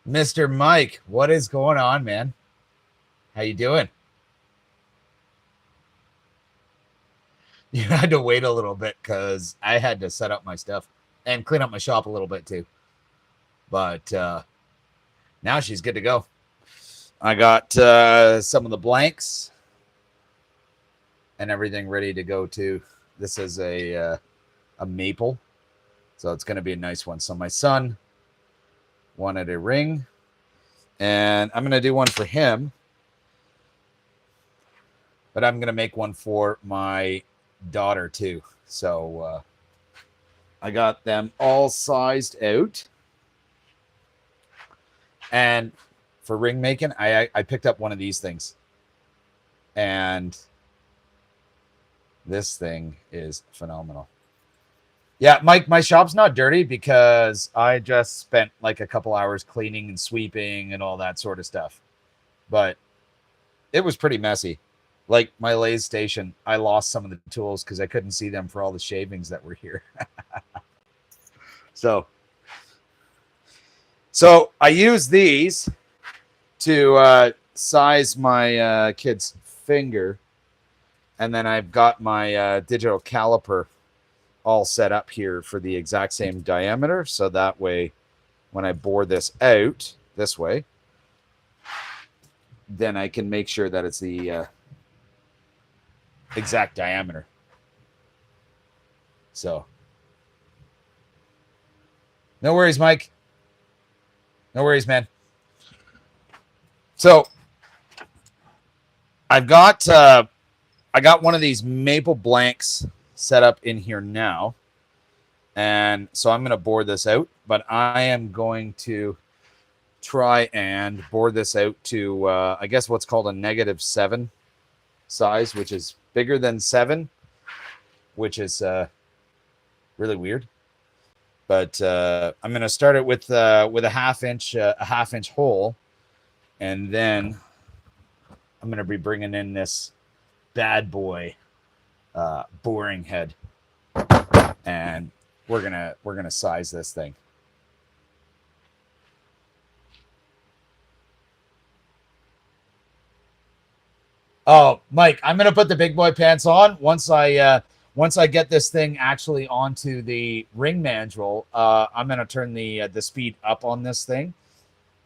Mr. Mike, what is going on, man? How you doing? You had to wait a little bit because I had to set up my stuff and clean up my shop a little bit too. But now she's good to go. I got some of the blanks and everything ready to go too. This is a maple, so it's going to be a nice one. So my son wanted a ring, and I'm going to do one for him, but I'm going to make one for my daughter too. So I got them all sized out. And for ring making, I picked up one of these things. And this thing is phenomenal. Yeah, Mike, my shop's not dirty because I just spent like a couple hours cleaning and sweeping and all that sort of stuff. But it was pretty messy. Like my lathe station, I lost some of the tools because I couldn't see them for all the shavings that were here. So I use these to size my kid's finger. And then I've got my digital caliper all set up here for the exact same diameter. So that way, when I bore this out this way, then I can make sure that it's the exact diameter. So no worries, Mike. No worries, man. So I got one of these maple blanks set up in here now. And so I'm going to bore this out, but I am going to try and bore this out to, I guess what's called a -7 size, which is bigger than 7, which is really weird. But I'm going to start it with a half inch hole, and then I'm going to be bringing in this bad boy boring head, and we're gonna size this thing. Oh, Mike, I'm gonna put the big boy pants on once I get this thing actually onto the ring mandrel. I'm gonna turn the speed up on this thing,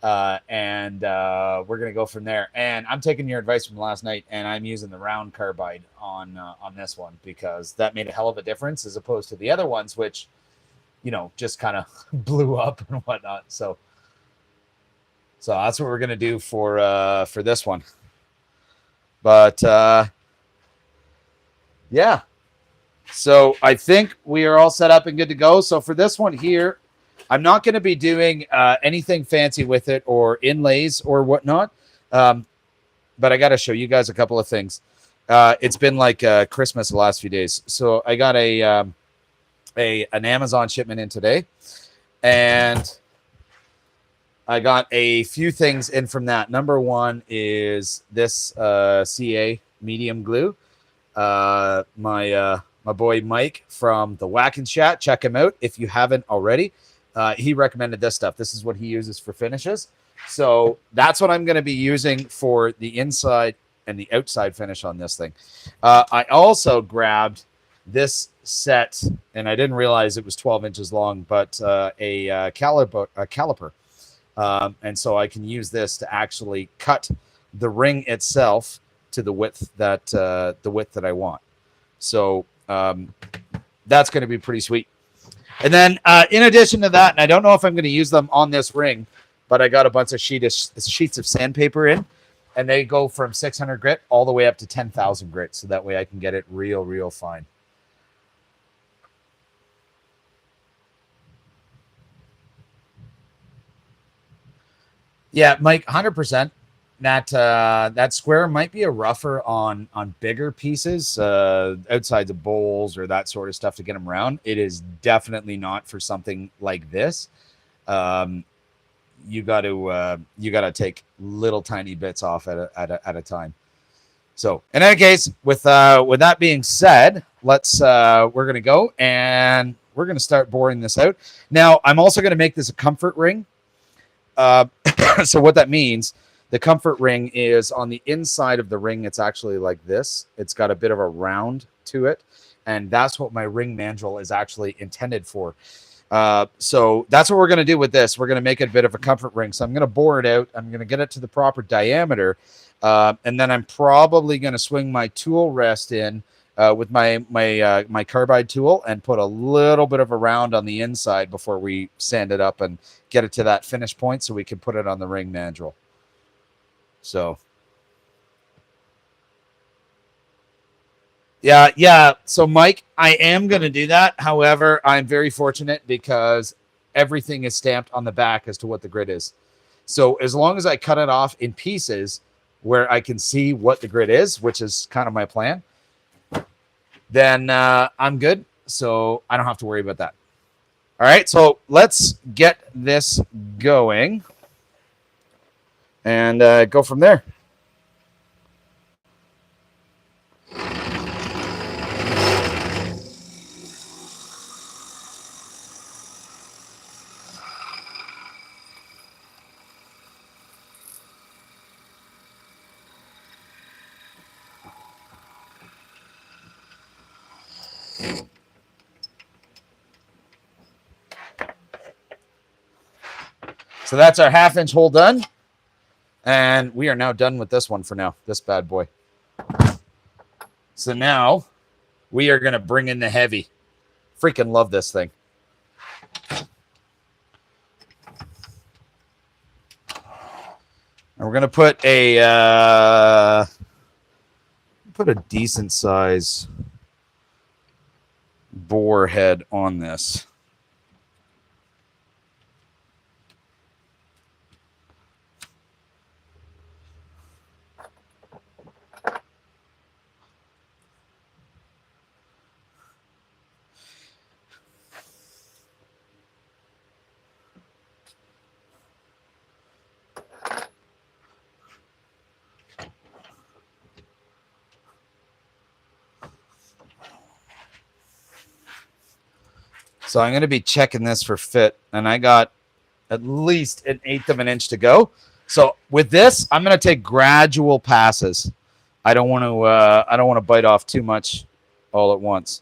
and we're gonna go from there. And I'm taking your advice from last night, and I'm using the round carbide on this one because that made a hell of a difference as opposed to the other ones, which just kind of blew up and whatnot. So that's what we're gonna do for this one. But yeah, so I think we are all set up and good to go. So for this one here, I'm not going to be doing anything fancy with it or inlays or whatnot. But I got to show you guys a couple of things. It's been like Christmas the last few days. So I got an Amazon shipment in today, and I got a few things in from that. Number one is this CA medium glue. My boy Mike from the Whack and Chat. Check him out if you haven't already. He recommended this stuff. This is what he uses for finishes. So that's what I'm going to be using for the inside and the outside finish on this thing. I also grabbed this set, and I didn't realize it was 12 inches long, but a caliper. And so I can use this to actually cut the ring itself to the width that I want. So that's going to be pretty sweet. And then in addition to that, and I don't know if I'm going to use them on this ring, but I got a bunch of sheets of sandpaper in, and they go from 600 grit all the way up to 10,000 grit. So that way I can get it real fine. Yeah, Mike, 100%. That square might be a rougher on bigger pieces, outside the bowls or that sort of stuff to get them around. It is definitely not for something like this. You got to take little tiny bits off at a time. So in any case, with that being said, we're gonna go and we're gonna start boring this out. Now I'm also gonna make this a comfort ring. So what that means, the comfort ring is on the inside of the ring. It's actually like this. It's got a bit of a round to it. And that's what my ring mandrel is actually intended for. So that's what we're going to do with this. We're going to make it a bit of a comfort ring. So I'm going to bore it out. I'm going to get it to the proper diameter. And then I'm probably going to swing my tool rest in with my carbide tool and put a little bit of a round on the inside before we sand it up and get it to that finish point so we can put it on the ring mandrel. So yeah. So Mike, I am going to do that. However, I'm very fortunate because everything is stamped on the back as to what the grid is. So as long as I cut it off in pieces where I can see what the grid is, which is kind of my plan, then I'm good. So I don't have to worry about that. All right, so let's get this going and go from there. So that's our 1/2 inch hole done. And we are now done with this one for now, this bad boy. So now we are going to bring in the heavy. Freaking love this thing. And we're going to put a decent size bore head on this. So I'm going to be checking this for fit, and I got at least 1/8 of an inch to go. So with this, I'm going to take gradual passes. I don't want to bite off too much all at once.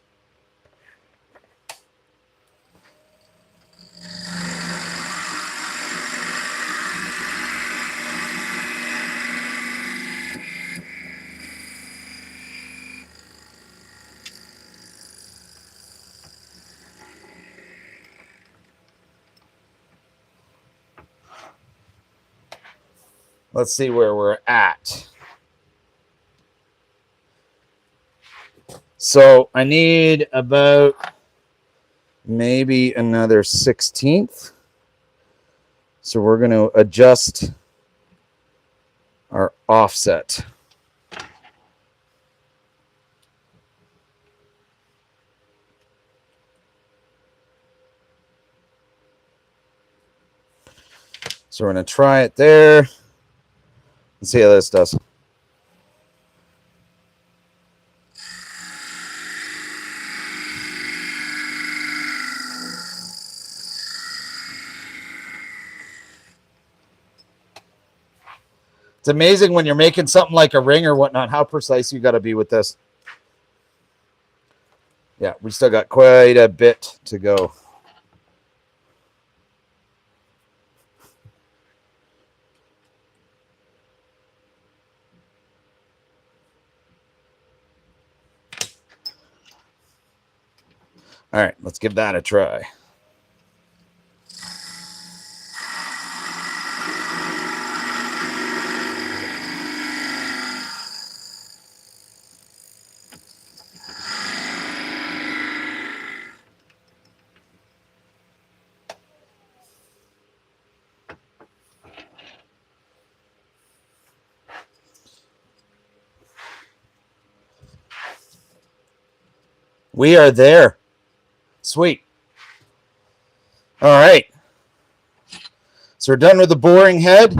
Let's see where we're at. So I need about maybe another 1/16. So we're going to adjust our offset. So we're going to try it there. Let's see how this does. It's amazing when you're making something like a ring or whatnot, how precise you got to be with this. Yeah, we still got quite a bit to go. All right, let's give that a try. We are there. Sweet. All right. So we're done with the boring head.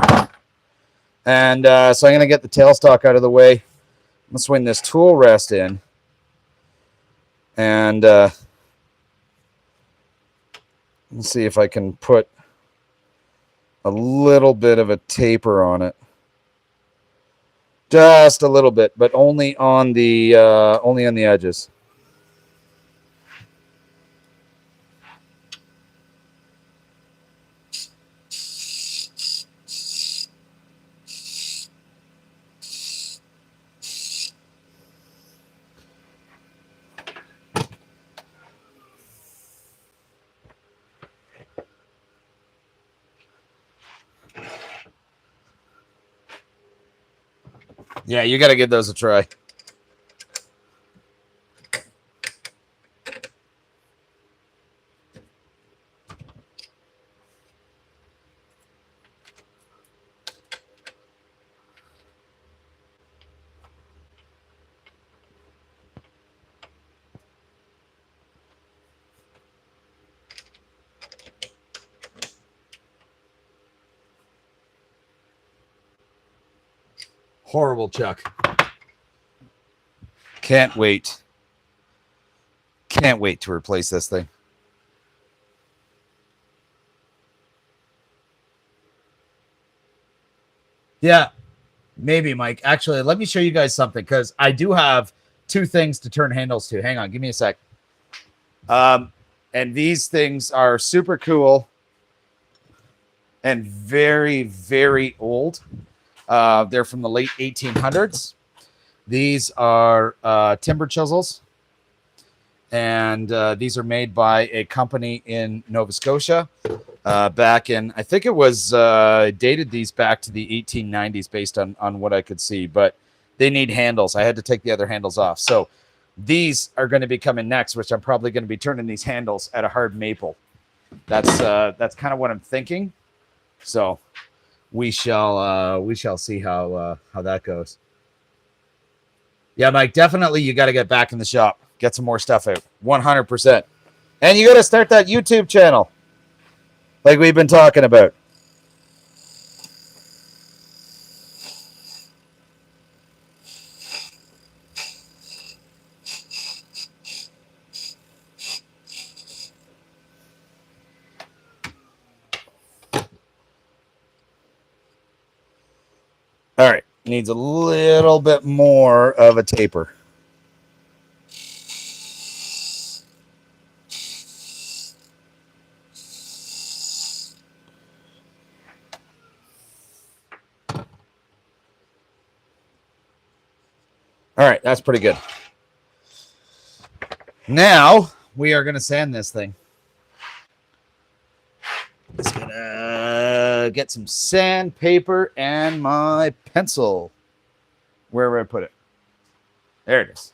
And so I'm going to get the tailstock out of the way. I'm going to swing this tool rest in. And let's see if I can put a little bit of a taper on it. Just a little bit, but only on the edges. Yeah, you got to give those a try. Horrible, Chuck. Can't wait. Can't wait to replace this thing. Yeah, maybe, Mike. Actually, let me show you guys something because I do have two things to turn handles to. Hang on, give me a sec. And these things are super cool and very, very old. They're from the late 1800s. These are timber chisels, and these are made by a company in Nova Scotia. Back in, I think it was dated these back to the 1890s based on what I could see, but they need handles. I had to take the other handles off. So these are going to be coming next, which I'm probably going to be turning these handles at a hard maple. That's kind of what I'm thinking. So we shall see how that goes. Yeah, Mike, definitely you got to get back in the shop. Get some more stuff out. 100%. And you got to start that YouTube channel like we've been talking about. All right. Needs a little bit more of a taper. All right, that's pretty good. Now we are going to sand this thing. Just going to get some sandpaper and my pencil. Where would I put it? There it is.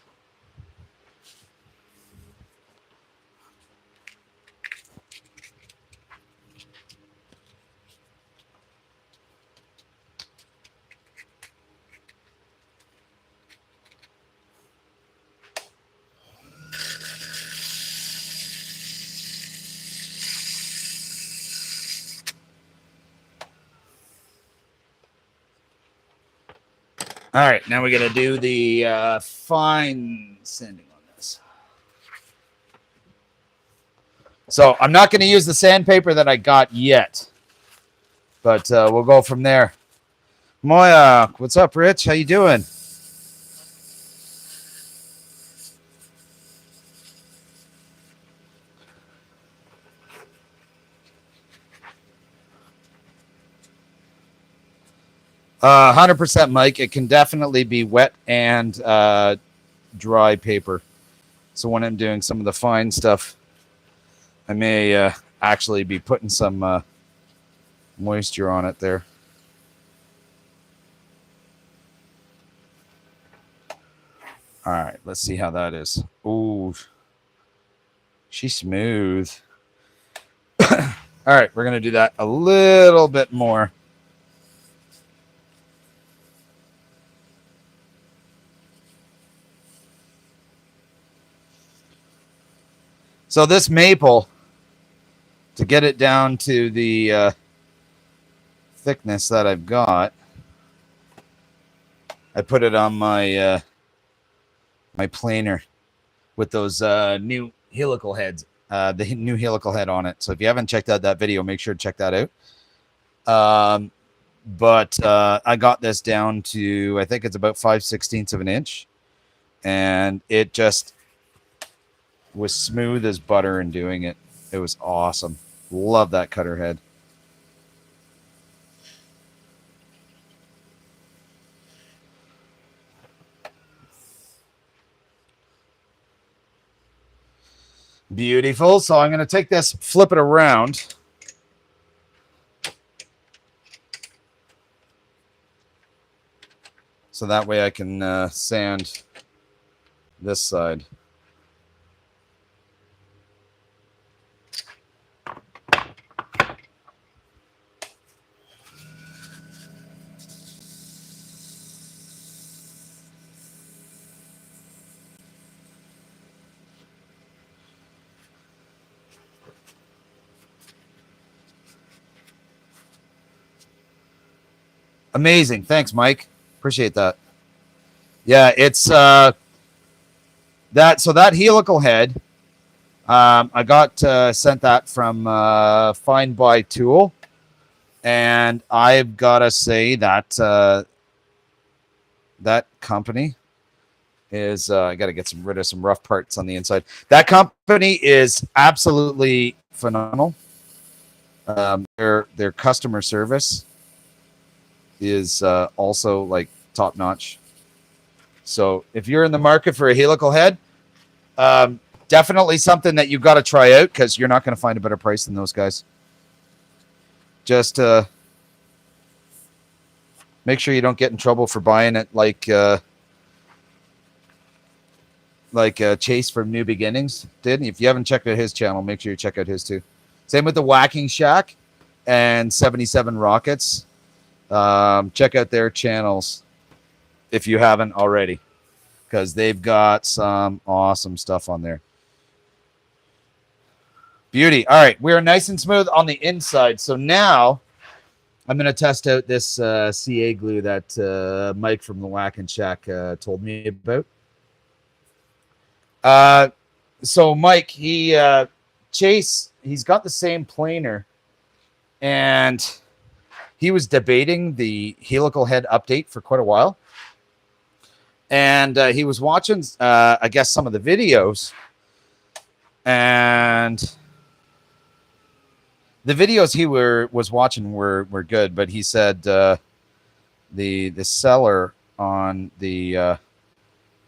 All right, now we're going to do the fine sanding on this. So I'm not going to use the sandpaper that I got yet, but we'll go from there. Moya, what's up, Rich? How you doing? Uh, 100%, Mike. It can definitely be wet and dry paper. So when I'm doing some of the fine stuff, I may actually be putting some moisture on it there. All right, let's see how that is. Ooh, she's smooth. All right, we're going to do that a little bit more. So this maple, to get it down to the thickness that I've got, I put it on my my planer with those new helical heads, the new helical head on it. So if you haven't checked out that video, make sure to check that out. But I got this down to, I think it's about 5/16 of an inch, and it just was smooth as butter in doing it. It was awesome. Love that cutter head. Beautiful. So I'm going to take this, flip it around. So that way I can sand this side. Amazing. Thanks, Mike. Appreciate that. Yeah, it's that. So that helical head, I got sent that from Find by Tool, and I've got to say that that company is I got to get rid of some rough parts on the inside. That company is absolutely phenomenal. Their customer service is also like top notch. So if you're in the market for a helical head, definitely something that you've got to try out, because you're not going to find a better price than those guys. Just make sure you don't get in trouble for buying it like Chase from New Beginnings did. If you haven't checked out his channel, make sure you check out his too. Same with the Whacking Shack and 77 Rockets. Check out their channels if you haven't already, because they've got some awesome stuff on there. Beauty. All right, we're nice and smooth on the inside. So now I'm going to test out this CA glue that Mike from the Whacking Shack told me about. So Mike, Chase, he's got the same planer, and he was debating the helical head update for quite a while. And he was watching, I guess, some of the videos. And the videos he was watching were good, but he said the seller on the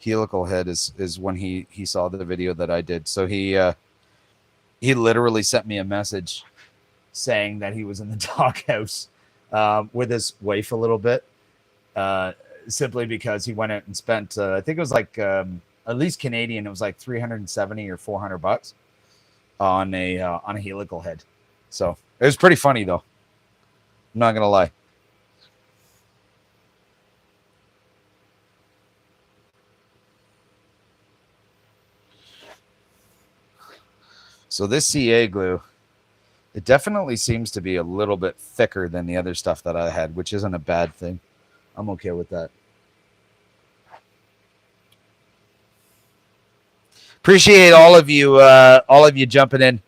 helical head is when he saw the video that I did. So he literally sent me a message saying that he was in the doghouse with his wife a little bit, simply because he went out and spent I think it was like at least Canadian, it was like $370 or $400 on a helical head. So it was pretty funny though. I'm not gonna lie. So this CA glue, it definitely seems to be a little bit thicker than the other stuff that I had, which isn't a bad thing. I'm okay with that. Appreciate all of you jumping in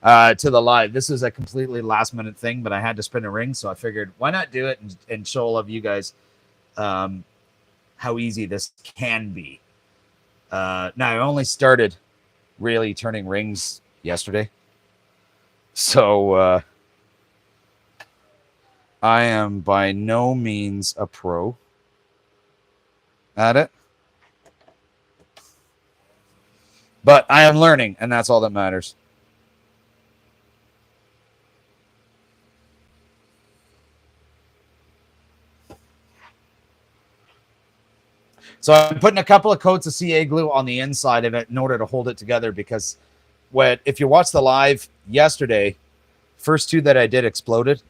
to the live. This is a completely last minute thing, but I had to spin a ring, so I figured why not do it and show all of you guys how easy this can be. Now I only started really turning rings yesterday, so I am by no means a pro at it, but I am learning, and that's all that matters. So I'm putting a couple of coats of CA glue on the inside of it in order to hold it together, because if you watched the live yesterday, first two that I did exploded.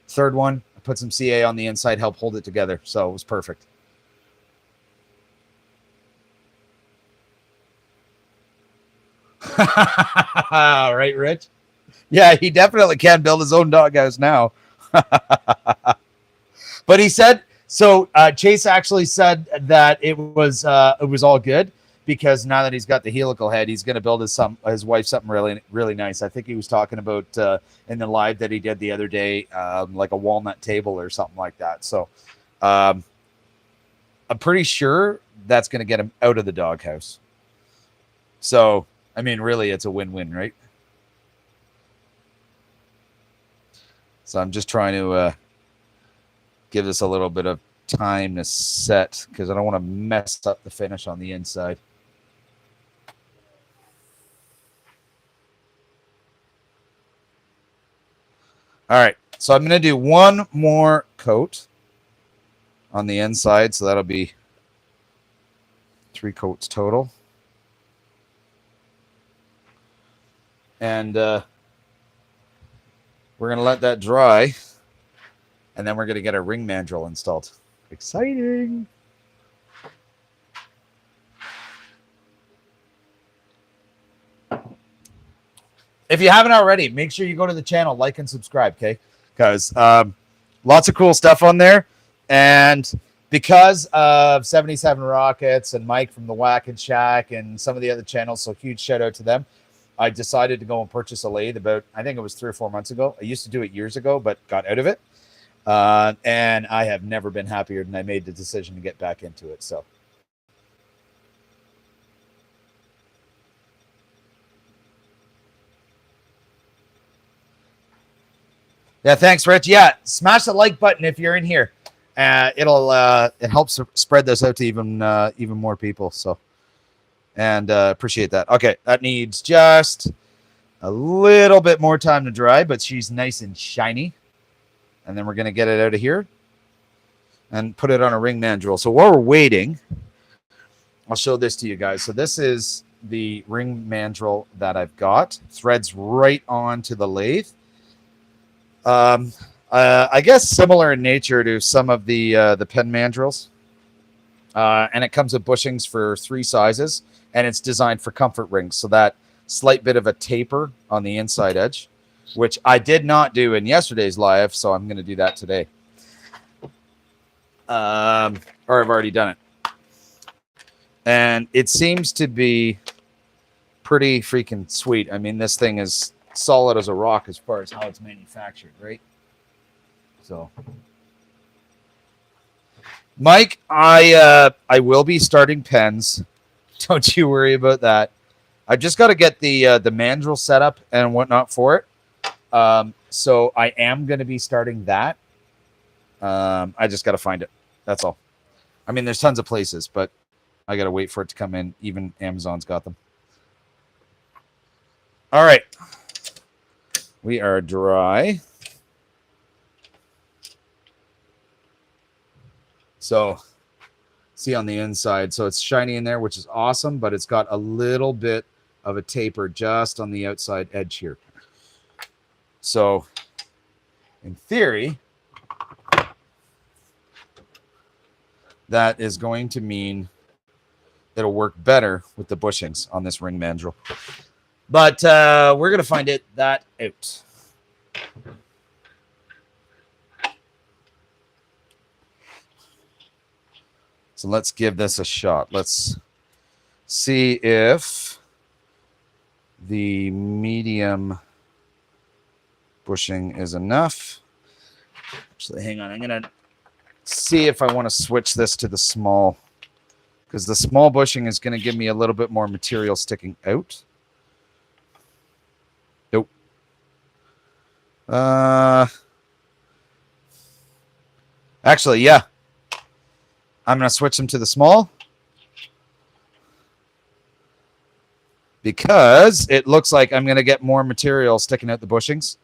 Third one, I put some CA on the inside, help hold it together. So it was perfect. Right, Rich? Yeah, he definitely can build his own doghouse now. But he said, so Chase actually said that it was all good. because now that he's got the helical head, he's going to build his wife something really, really nice. I think he was talking about in the live that he did the other day, like a walnut table or something like that. So I'm pretty sure that's going to get him out of the doghouse. So, I mean, really, it's a win-win, right? So I'm just trying to give this a little bit of time to set because I don't want to mess up the finish on the inside. All right, so I'm going to do one more coat on the inside, so that'll be 3 coats total. And we're going to let that dry, and then we're going to get our ring mandrel installed. Exciting! If you haven't already, make sure you go to the channel, like and subscribe, okay? Because lots of cool stuff on there. And because of 77 Rockets and Mike from the Whack and Shack and some of the other channels, so huge shout out to them, I decided to go and purchase a lathe about, I think it was 3 or 4 months ago. I used to do it years ago, but got out of it. And I have never been happier than I made the decision to get back into it. So. Yeah, thanks, Rich. Yeah, smash the like button if you're in here. It helps spread this out to even more people. So, and appreciate that. Okay, that needs just a little bit more time to dry, but she's nice and shiny. And then we're gonna get it out of here and put it on a ring mandrel. So while we're waiting, I'll show this to you guys. So this is the ring mandrel that I've got. Threads right onto the lathe. I guess similar in nature to some of the pen mandrels. And it comes with bushings for 3 sizes, and it's designed for comfort rings. So that slight bit of a taper on the inside edge, which I did not do in yesterday's live, so I'm going to do that today. Or I've already done it. And it seems to be pretty freaking sweet. I mean, this thing is solid as a rock as far as how it's manufactured, right? So, Mike, I will be starting pens. Don't you worry about that. I've just got to get the mandrel set up and whatnot for it. So I am going to be starting that. I just got to find it. That's all. I mean, there's tons of places, but I got to wait for it to come in. Even Amazon's got them. All right. We are dry. So see on the inside. So it's shiny in there, which is awesome, but it's got a little bit of a taper just on the outside edge here. So in theory, that is going to mean it'll work better with the bushings on this ring mandrel. But we're going to find that out. So let's give this a shot. Let's see if the medium bushing is enough. Actually, hang on. I'm going to see if I want to switch this to the small, because the small bushing is going to give me a little bit more material sticking out. Nope. Actually, yeah. I'm going to switch them to the small because it looks like I'm going to get more material sticking out the bushings,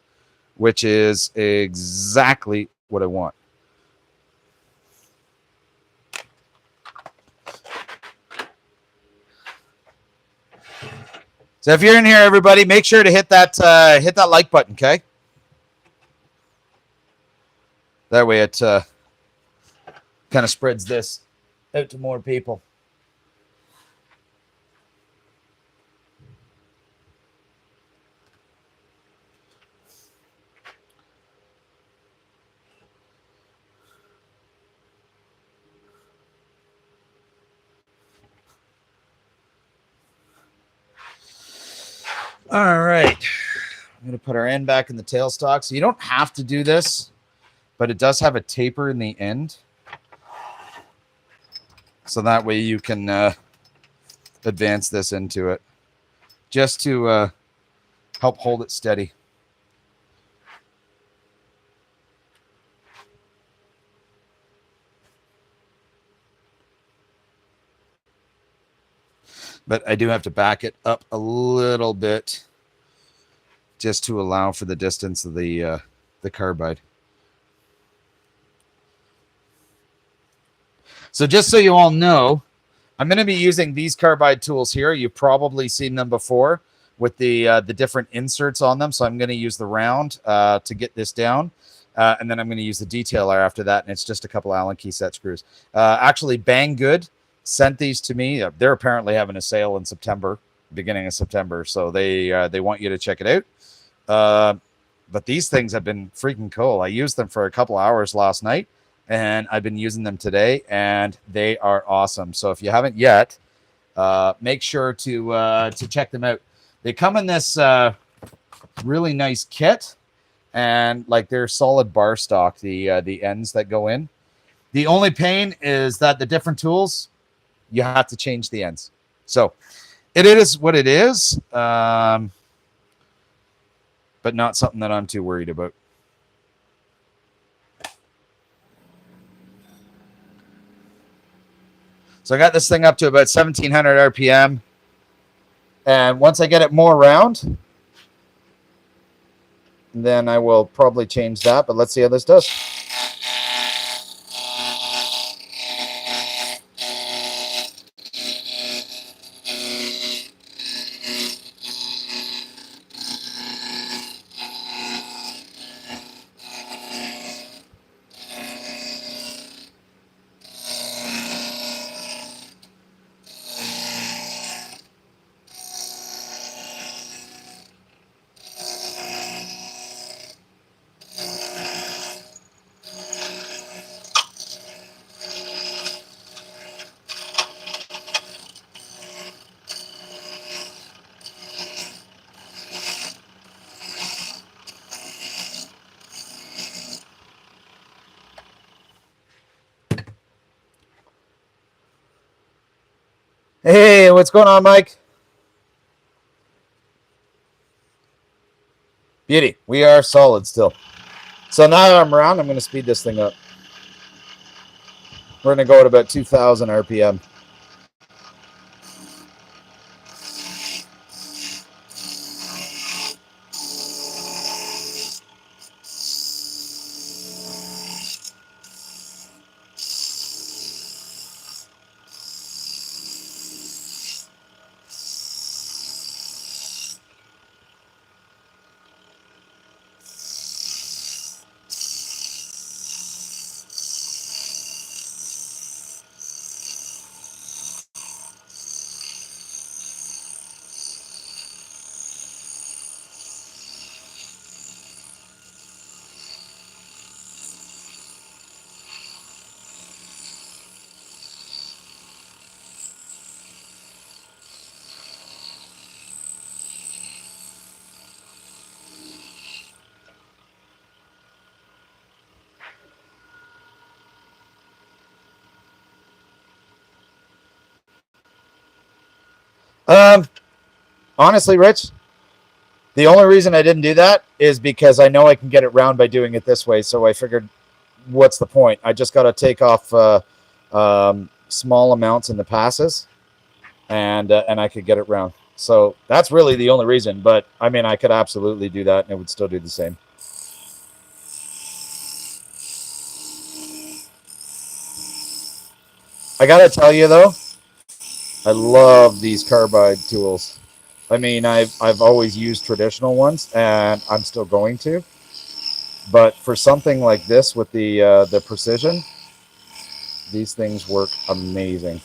which is exactly what I want. So if you're in here, everybody, make sure to hit that like button, okay? That way it kind of spreads this out to more people. All right. I'm going to put our end back in the tailstock. So you don't have to do this, but it does have a taper in the end. So that way you can advance this into it just to help hold it steady. But I do have to back it up a little bit just to allow for the distance of the carbide. So just so you all know, I'm going to be using these carbide tools here. You've probably seen them before with the different inserts on them. So I'm going to use the round to get this down. And then I'm going to use the detailer after that. And it's just a couple Allen key set screws. Actually, Bang Good sent these to me. They're apparently having a sale in September, beginning of September. So they want you to check it out. But these things have been freaking cool. I used them for a couple hours last night, and I've been using them today, and they are awesome. So if you haven't yet, make sure to check them out. They come in this really nice kit, and like they're solid bar stock. The ends that go in. The only pain is that the different tools, you have to change the ends. So it is what it is. But not something that I'm too worried about. So I got this thing up to about 1700 RPM. And once I get it more round, then I will probably change that. But let's see how this does. Hey, what's going on, Mike? Beauty. We are solid still. So now that I'm around, I'm going to speed this thing up. We're going to go at about 2000 RPM. Honestly, Rich, the only reason I didn't do that is because I know I can get it round by doing it this way. So I figured, what's the point? I just got to take off small amounts in the passes, and I could get it round. So that's really the only reason. But I mean, I could absolutely do that, and it would still do the same. I gotta tell you though, I love these carbide tools. I mean, I've always used traditional ones, and I'm still going to. But for something like this with the precision, these things work amazing.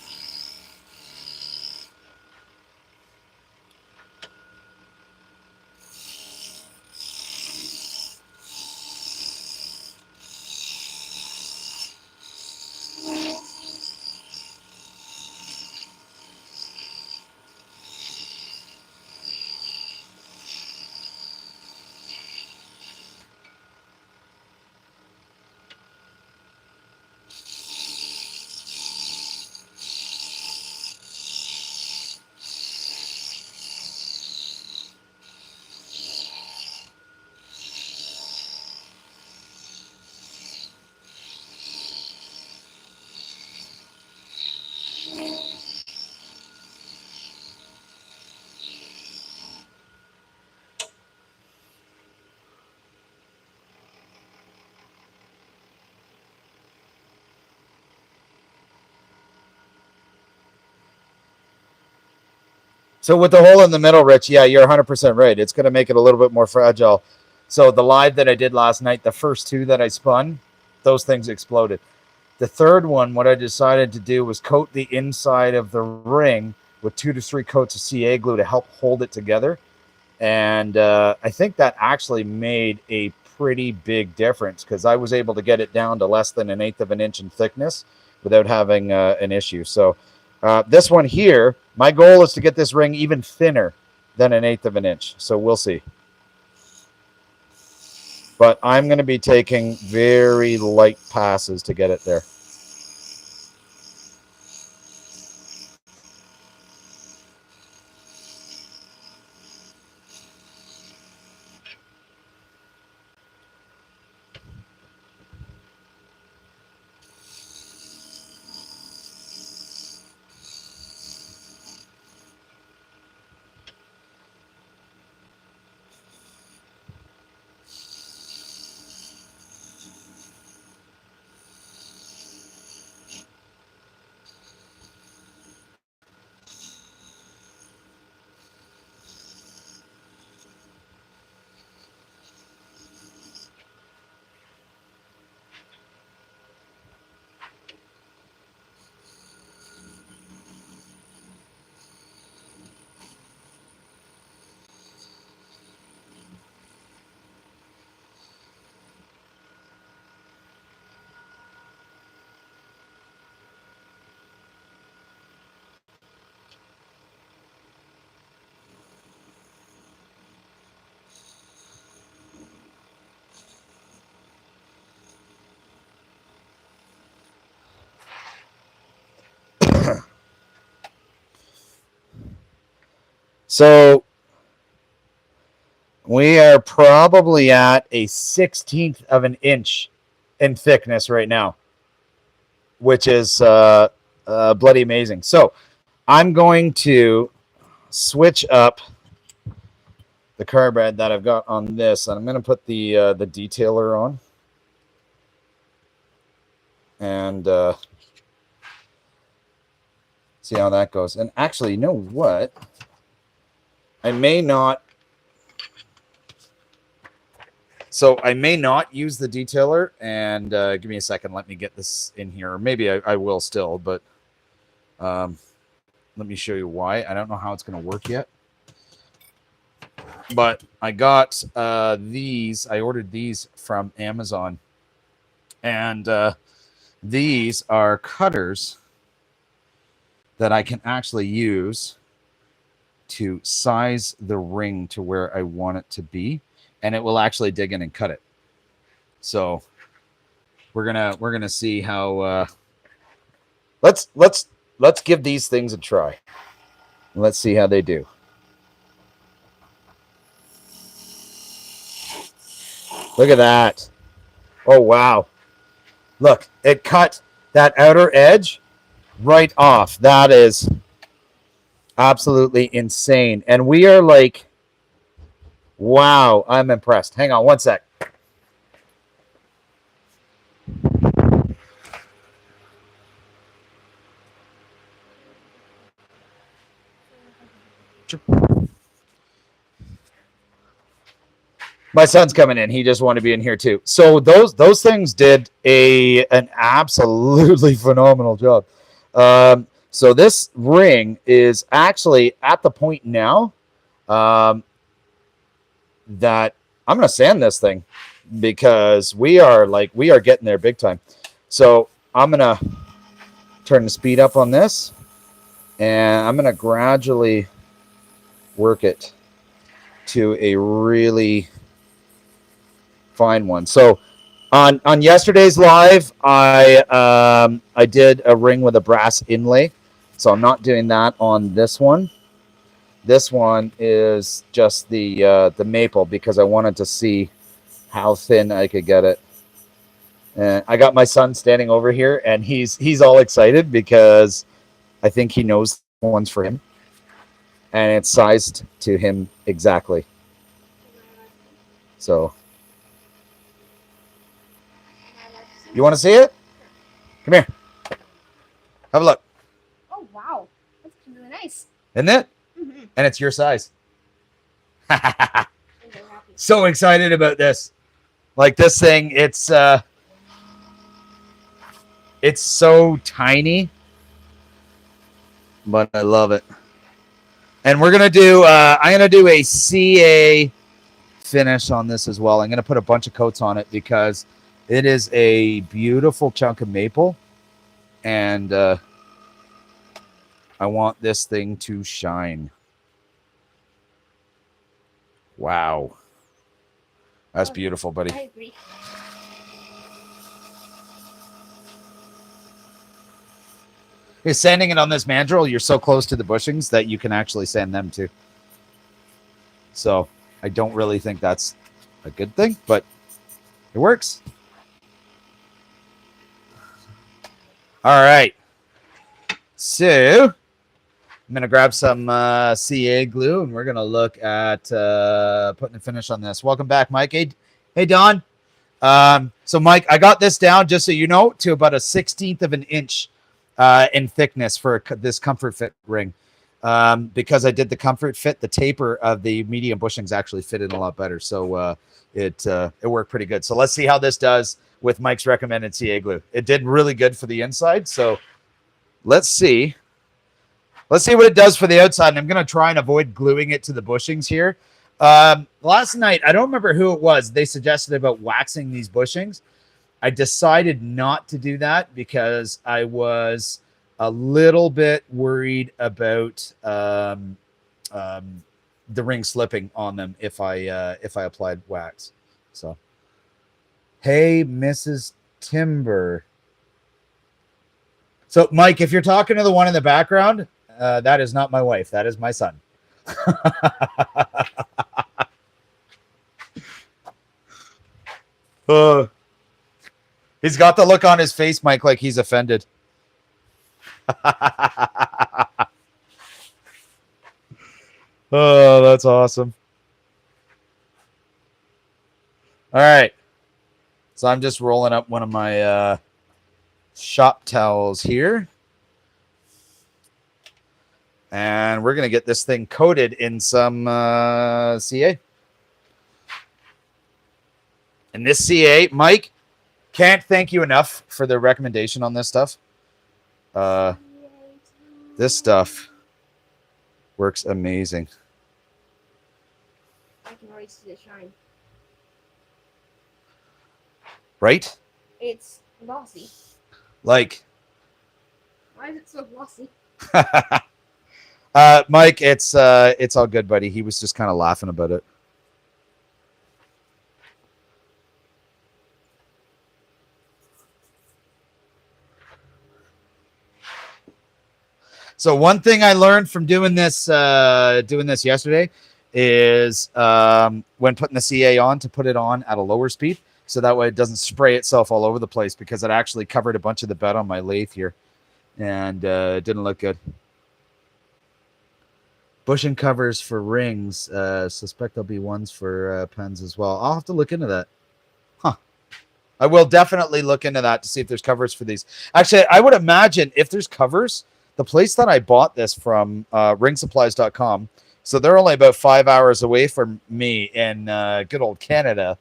So with the hole in the middle, Rich, yeah, you're 100% right. It's going to make it a little bit more fragile. So the live that I did last night, the first two that I spun, those things exploded. The third one, what I decided to do was coat the inside of the ring with 2 to 3 coats of CA glue to help hold it together. And I think that actually made a pretty big difference because I was able to get it down to less than 1/8 of an inch in thickness without having an issue. So this one here, my goal is to get this ring even thinner than 1/8 of an inch. So we'll see. But I'm going to be taking very light passes to get it there. So we are probably at a 1/16 of an inch in thickness right now, which is bloody amazing. So I'm going to switch up the carbide that I've got on this, and I'm going to put the detailer on, and see how that goes. And actually, you know what? I may not. So I may not use the detailer, and give me a second. Let me get this in here. Or maybe I will still, but let me show you why. I don't know how it's going to work yet. But I got these. I ordered these from Amazon. And these are cutters that I can actually use to size the ring to where I want it to be. And it will actually dig in and cut it. So we're gonna see how let's give these things a try. Let's see how they do. Look at that. Oh wow. Look, it cut that outer edge right off. That is absolutely insane. And we are like, wow, I'm impressed. Hang on one sec. My son's coming in. He just wanted to be in here too. So those things did an absolutely phenomenal job. So this ring is actually at the point now that I'm going to sand this thing because we are getting there big time. So I'm going to turn the speed up on this, and I'm going to gradually work it to a really fine one. So on yesterday's live, I did a ring with a brass inlay. So I'm not doing that on this one. This one is just the maple because I wanted to see how thin I could get it. And I got my son standing over here, and he's all excited because I think he knows one's for him, and it's sized to him exactly. So, you want to see it? Come here. Have a look. Oh wow, that's really nice. Isn't it? And it's your size. So excited about this. Like this thing, it's so tiny, but I love it. And we're gonna do I'm gonna do a CA finish on this as well. I'm gonna put a bunch of coats on it because it is a beautiful chunk of maple, and I want this thing to shine. Wow. That's beautiful, buddy. I agree. You're sanding it on this mandrel, you're so close to the bushings that you can actually sand them too. So I don't really think that's a good thing, but it works. All right. So I'm going to grab some CA glue, and we're going to look at putting a finish on this. Welcome back, Mike. Hey, Don. So, Mike, I got this down, just so you know, to about a 1/16 of an inch in thickness for this comfort fit ring. Because I did the comfort fit, the taper of the medium bushings actually fit in a lot better. So it worked pretty good. So let's see how this does with Mike's recommended CA glue. It did really good for the inside. So let's see. Let's see what it does for the outside. And I'm going to try and avoid gluing it to the bushings here. Last night, I don't remember who it was. They suggested about waxing these bushings. I decided not to do that because I was a little bit worried about the ring slipping on them if I applied wax. So, hey, Mrs. Timber. So, Mike, if you're talking to the one in the background, that is not my wife. That is my son. He's got the look on his face, Mike, like he's offended. Oh, that's awesome. All right. So I'm just rolling up one of my shop towels here. And we're going to get this thing coated in some CA. And this CA, Mike, can't thank you enough for the recommendation on this stuff. This stuff works amazing. I can already see the shine. Right? It's glossy. Like. Why is it so glossy? Mike, it's all good, buddy. He was just kind of laughing about it. So one thing I learned from doing this yesterday is when putting the CA on, to put it on at a lower speed, so that way it doesn't spray itself all over the place, because it actually covered a bunch of the bed on my lathe here, and it didn't look good. Bushing covers for rings. Suspect there'll be ones for pens as well. I'll have to look into that. Huh. I will definitely look into that to see if there's covers for these. Actually, I would imagine if there's covers, the place that I bought this from, ringsupplies.com, so they're only about 5 hours away from me in good old Canada.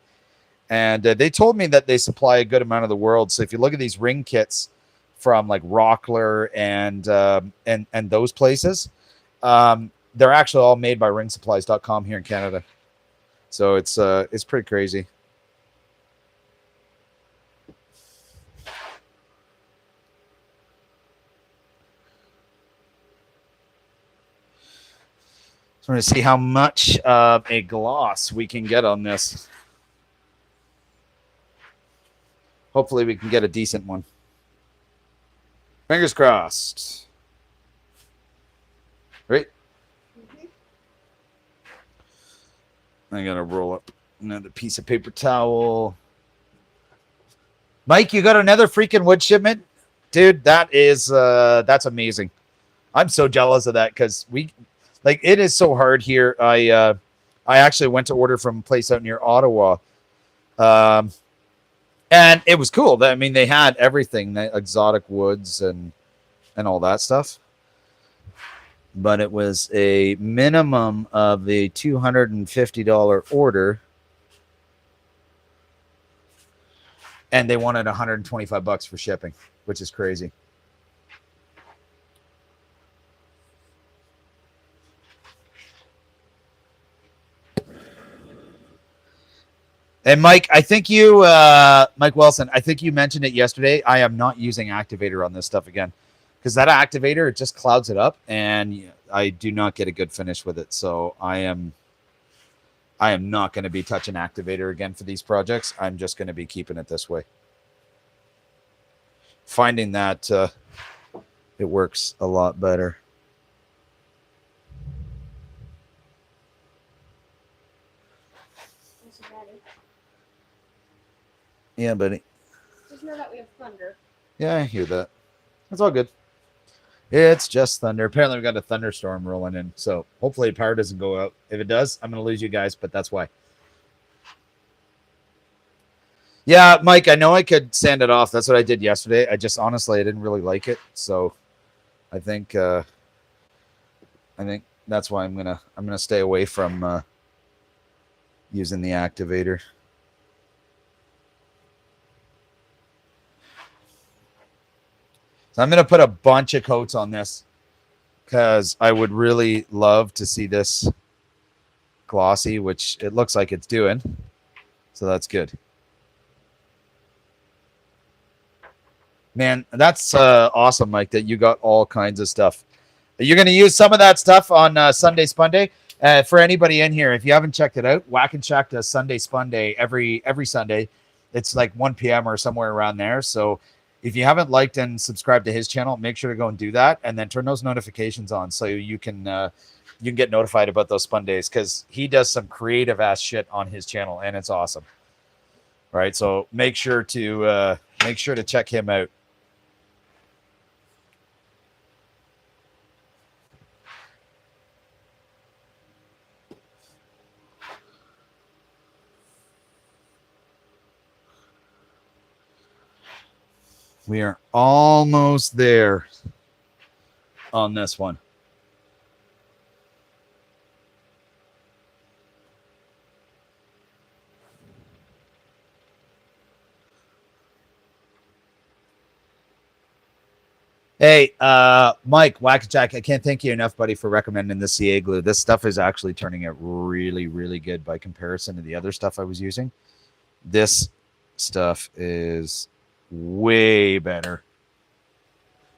And they told me that they supply a good amount of the world. So if you look at these ring kits from like Rockler and those places, they're actually all made by ringsupplies.com here in Canada. So it's pretty crazy. So we're going to see how much of a gloss we can get on this. Hopefully we can get a decent one. Fingers crossed. Right? I got to roll up another piece of paper towel. Mike, you got another freaking wood shipment? Dude, that's amazing. I'm so jealous of that, because it is so hard here. I actually went to order from a place out near Ottawa. And it was cool. I mean, they had everything, the exotic woods and all that stuff. but it was a minimum of a $250 order, and they wanted $125 for shipping, which is crazy. And Mike, I think you, Mike Wilson, I think you mentioned it yesterday. I am not using activator on this stuff again because that activator, it just clouds it up, and I do not get a good finish with it. So I am not going to be touching activator again for these projects. I'm just going to be keeping it this way. Finding that it works a lot better. What's the matter? Yeah, buddy. Just know that we have thunder. Yeah, I hear that. That's all good. It's just thunder. Apparently, we got a thunderstorm rolling in. So hopefully, power doesn't go out. If it does, I'm going to lose you guys, but that's why. Yeah, Mike, I know I could sand it off. That's what I did yesterday. I just honestly, I didn't really like it. So I think that's why I'm gonna stay away from using the activator. So I'm gonna put a bunch of coats on this because I would really love to see this glossy, which it looks like it's doing. So that's good. Man, that's awesome, Mike, that you got all kinds of stuff. You're going to use some of that stuff on Sunday Spun Day. For anybody in here, if you haven't checked it out, Whack and Shack does Sunday Spun Day every Sunday. It's like 1 p.m. or somewhere around there. So if you haven't liked and subscribed to his channel, make sure to go and do that, and then turn those notifications on so you can get notified about those Spun Days, because he does some creative ass shit on his channel, and it's awesome. All right, so make sure to check him out. We are almost there on this one. Hey, Mike, Wackajack, I can't thank you enough, buddy, for recommending the CA glue. This stuff is actually turning out really, really good by comparison to the other stuff I was using. This stuff is way better.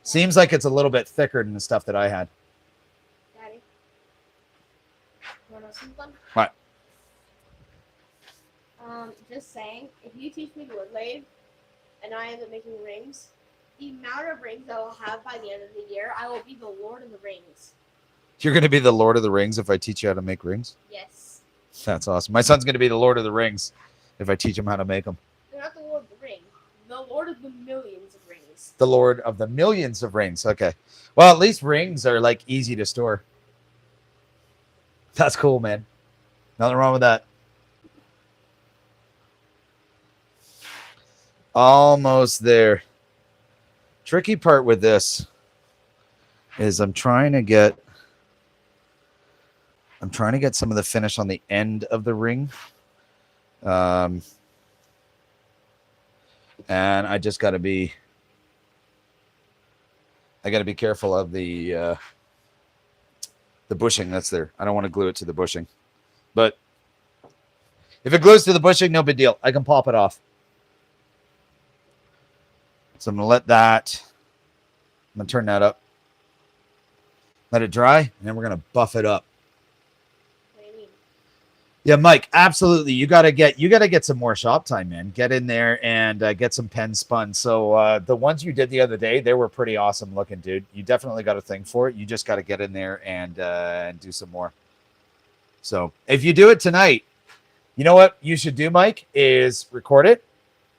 Seems like it's a little bit thicker than the stuff that I had. Daddy. You want to know something? What? Just saying, if you teach me wood lathe and I end up making rings, the amount of rings I will have by the end of the year, I will be the Lord of the Rings. You're going to be the Lord of the Rings if I teach you how to make rings? Yes. That's awesome. My son's going to be the Lord of the Rings if I teach him how to make them. They're not the Lord of the Ring. The Lord of the millions of rings. The Lord of the millions of rings. Okay. Well, at least rings are like easy to store. That's cool, man. Nothing wrong with that. Almost there. Tricky part with this is I'm trying to get some of the finish on the end of the ring. And I just got to be careful of the bushing that's there. I don't want to glue it to the bushing. But if it glues to the bushing, no big deal. I can pop it off. So I'm going to let that, I'm going to turn that up. Let it dry, and then we're going to buff it up. What do you mean? Yeah, Mike, absolutely. You got to get some more shop time, man. Get in there and get some pens spun. So the ones you did the other day, they were pretty awesome looking, dude. You definitely got a thing for it. You just got to get in there and do some more. So if you do it tonight, you know what you should do, Mike, is record it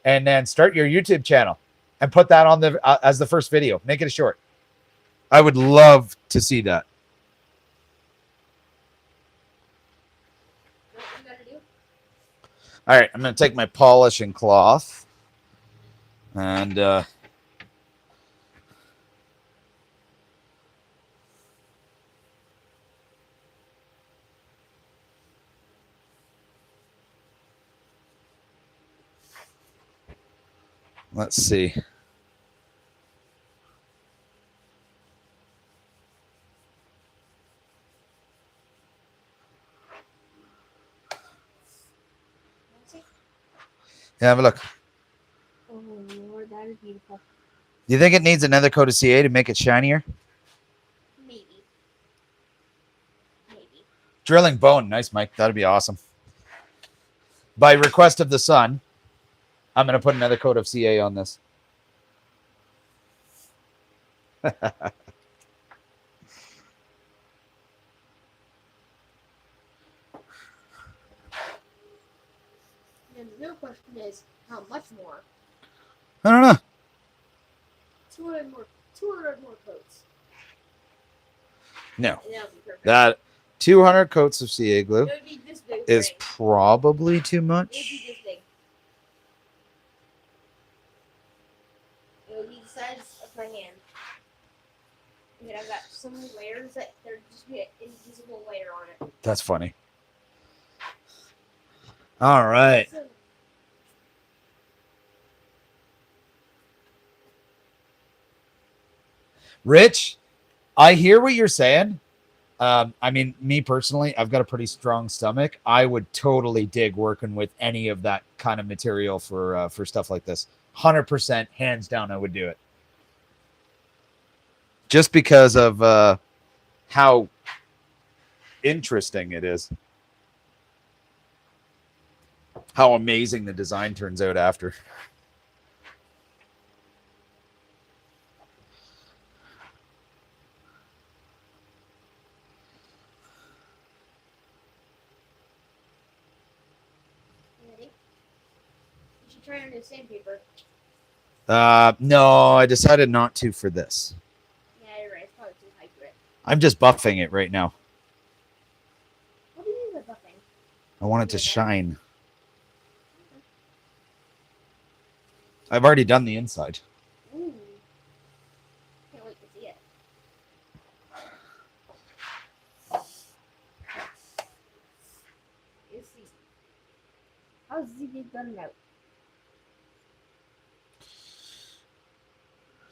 and then start your YouTube channel and put that on the as the first video. Make it a short. I would love to see that. What you gotta do? All right, I'm going to take my polishing cloth and Let's see. Yeah, have a look. Oh Lord, that is beautiful. Do you think it needs another coat of CA to make it shinier? Maybe. Maybe. Drilling bone. Nice, Mike. That'd be awesome. By request of the sun, I'm going to put another coat of CA on this. And the real question is, how much more? I don't know. 200 more. 200 more coats. No. And that'll be perfect. That 200 coats of CA glue It would be this big. is Ring. probably too It would much. be this big. It would be the size of my hand. And then I've got so many layers that there'd just be an invisible layer on it. That's funny. All right. So, Rich, I hear what you're saying. I mean, me personally, I've got a pretty strong stomach. I would totally dig working with any of that kind of material for stuff like this. 100%, hands down, I would do it. Just because of how interesting it is. How amazing the design turns out after. ready? You should try on new sandpaper. No, I decided not to for this. Yeah, you're right. It's probably too high grit. I'm just buffing it right now. What do you mean by buffing? I want it to shine. I've already done the inside. Ooh. Can't wait to see it. Let's see. How's ZD done out?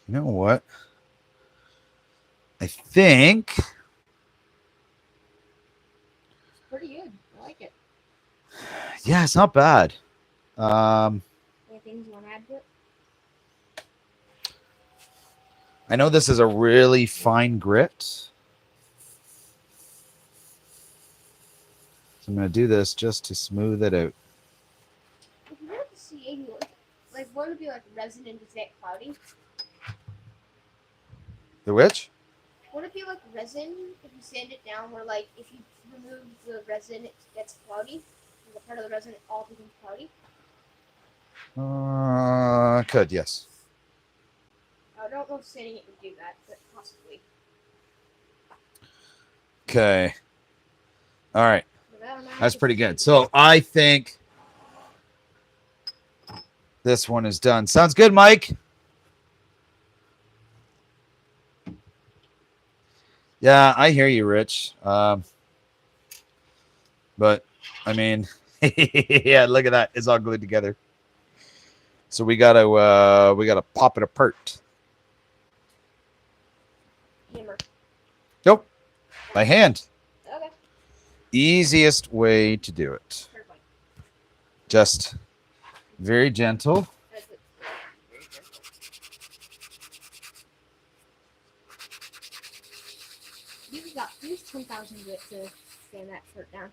You know what? I think It's pretty good. I like it. yeah, it's not bad. Any things you want to add to it? I know this is a really fine grit. So I'm going to do this just to smooth it out. If you want to see any like what would be like resin and just get cloudy? The which? Would it be like resin if you sand it down where like if you remove the resin it gets cloudy? And the part of the resin it all becomes cloudy? Could, yes. I don't know if sanding it would do that, but possibly. Okay. All right. But I don't know. That's pretty good. So I think this one is done. Sounds good, Mike. Yeah, I hear you, Rich. But I mean, yeah, look at that. It's all glued together. So we gotta pop it apart. Hammer. Nope. By hand. Okay. Easiest way to do it. Perfect. Just very gentle. That's it. Very careful. Use 10,000 grit to sand that shirt down.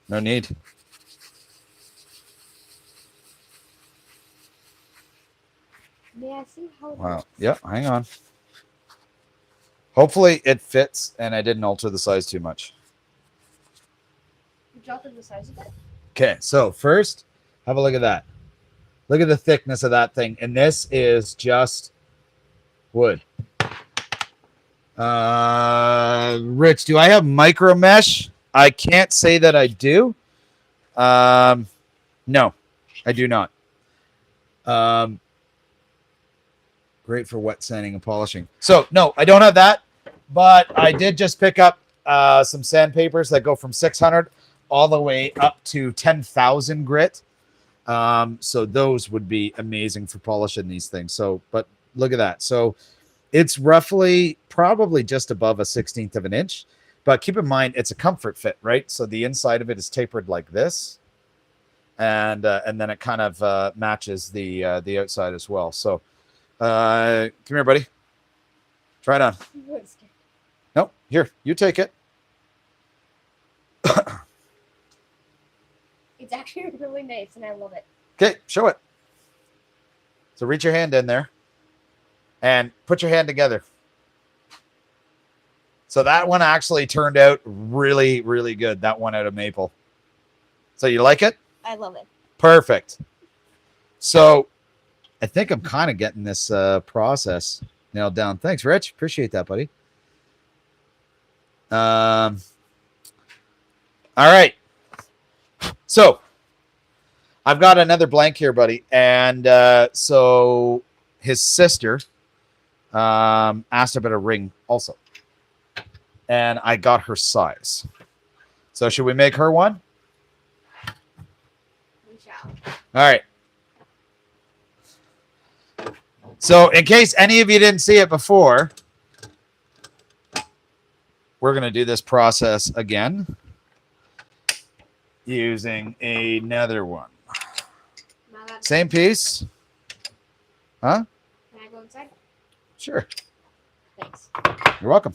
No need. May I see how it Wow. looks? Yep. Hang on. Hopefully it fits and I didn't alter the size too much. Did you alter the size of it? Okay. So first, have a look at that. Look at the thickness of that thing. And this is just wood. Rich, do I have micro mesh? I can't say that I do. No, I do not. Great for wet sanding and polishing. So no, I don't have that, but I did just pick up some sandpapers that go from 600 all the way up to 10,000 grit. So those would be amazing for polishing these things. So, but look at that. So it's roughly probably just above a 16th of an inch, but keep in mind it's a comfort fit, right? So the inside of it is tapered like this, and then it kind of matches the outside as well. So come here, buddy. Try it on. No, here, you take it. It's actually really nice, and I love it. Okay, show it. So reach your hand in there and put your hand together. So that one actually turned out really, really good. That one out of maple. So you like it? I love it. Perfect. So I think I'm kind of getting this process nailed down. Thanks, Rich. Appreciate that, buddy. All right. So I've got another blank here, buddy. And so his sister asked about a ring also. And I got her size. So should we make her one? We shall. All right. So in case any of you didn't see it before, we're going to do this process again using another one. Same piece. Huh? Can I go inside? Sure. Thanks. You're welcome.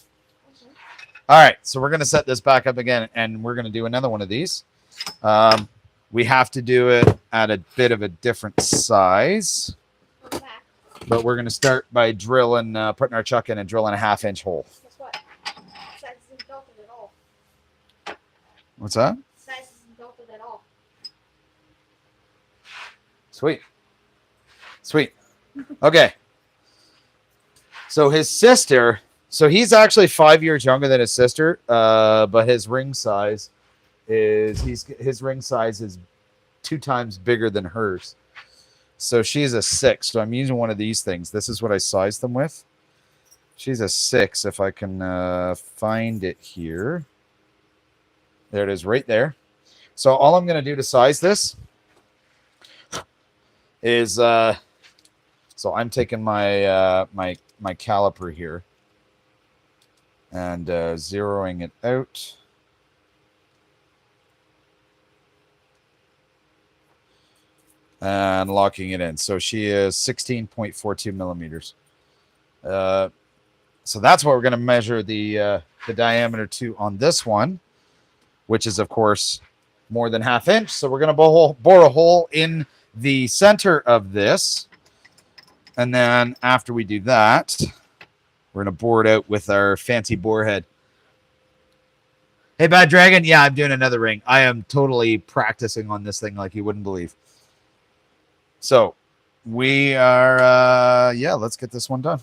All right. So we're going to set this back up again, and we're going to do another one of these. We have to do it at a bit of a different size. But we're going to start by drilling, putting our chuck in and drilling a 1/2 inch hole. Guess what? Size isn't belted at all. What's that? Size isn't belted at all. Sweet. Sweet. Okay. So his sister, so he's actually 5 years younger than his sister, but his ring size his ring size is 2 times bigger than hers. So she's a 6. So I'm using one of these things. This is what I sized them with. She's a 6. If I can find it here. There it is right there. So all I'm going to do to size this is, so I'm taking my my caliper here and zeroing it out. And locking it in. So she is 16.42 millimeters. So that's what we're going to measure the diameter to on this one, which is, of course, more than 1/2 inch. So we're going to bore a hole in the center of this. And then after we do that, we're going to bore it out with our fancy bore head. Hey, Bad Dragon. Yeah, I'm doing another ring. I am totally practicing on this thing like you wouldn't believe. So we are, yeah, let's get this one done.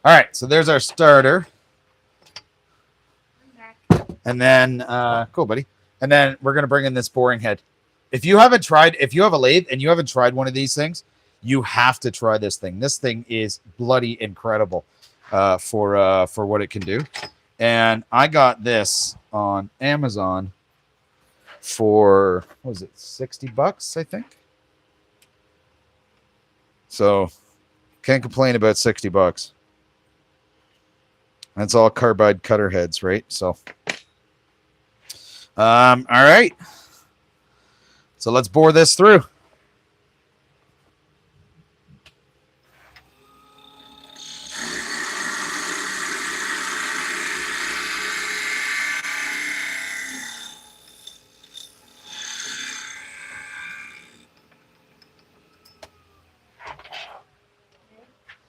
All right, so there's our starter. And then, cool, buddy. And then we're going to bring in this boring head. If you have a lathe and you haven't tried one of these things, you have to try this thing. This thing is bloody incredible for what it can do. And I got this on Amazon for, what was it, $60, I think? So can't complain about $60. That's all carbide cutter heads, right? So, all right. So let's bore this through.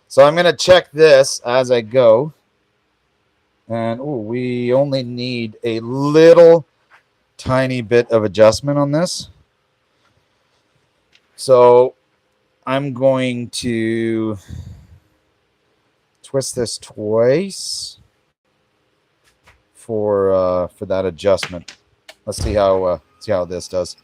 So I'm going to check this as I go. And we only need a little tiny bit of adjustment on this. So I'm going to twist this twice for that adjustment. Let's see how this does.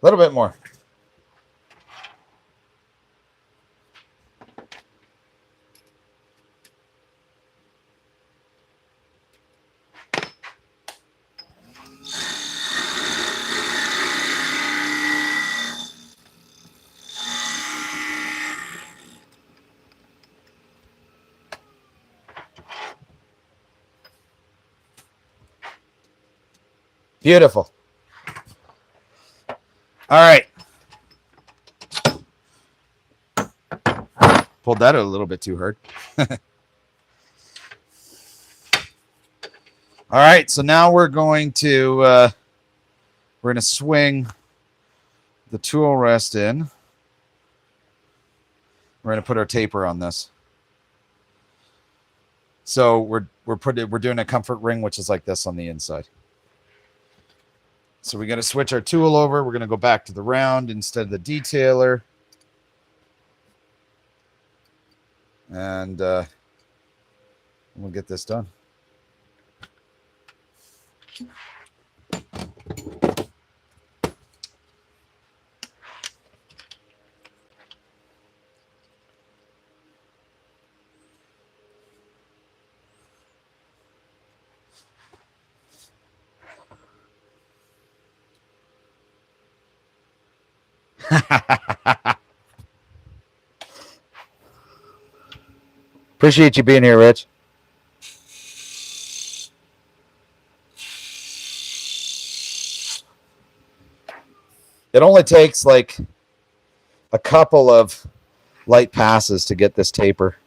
little bit more. Beautiful. All right. Pulled that a little bit too hard. All right, so now we're going to swing the tool rest in. We're going to put our taper on this. So we're doing a comfort ring, which is like this on the inside. So we're going to switch our tool over. We're going to go back to the round instead of the detailer. And we'll get this done. Appreciate you being here, Rich. It only takes like a couple of light passes to get this taper.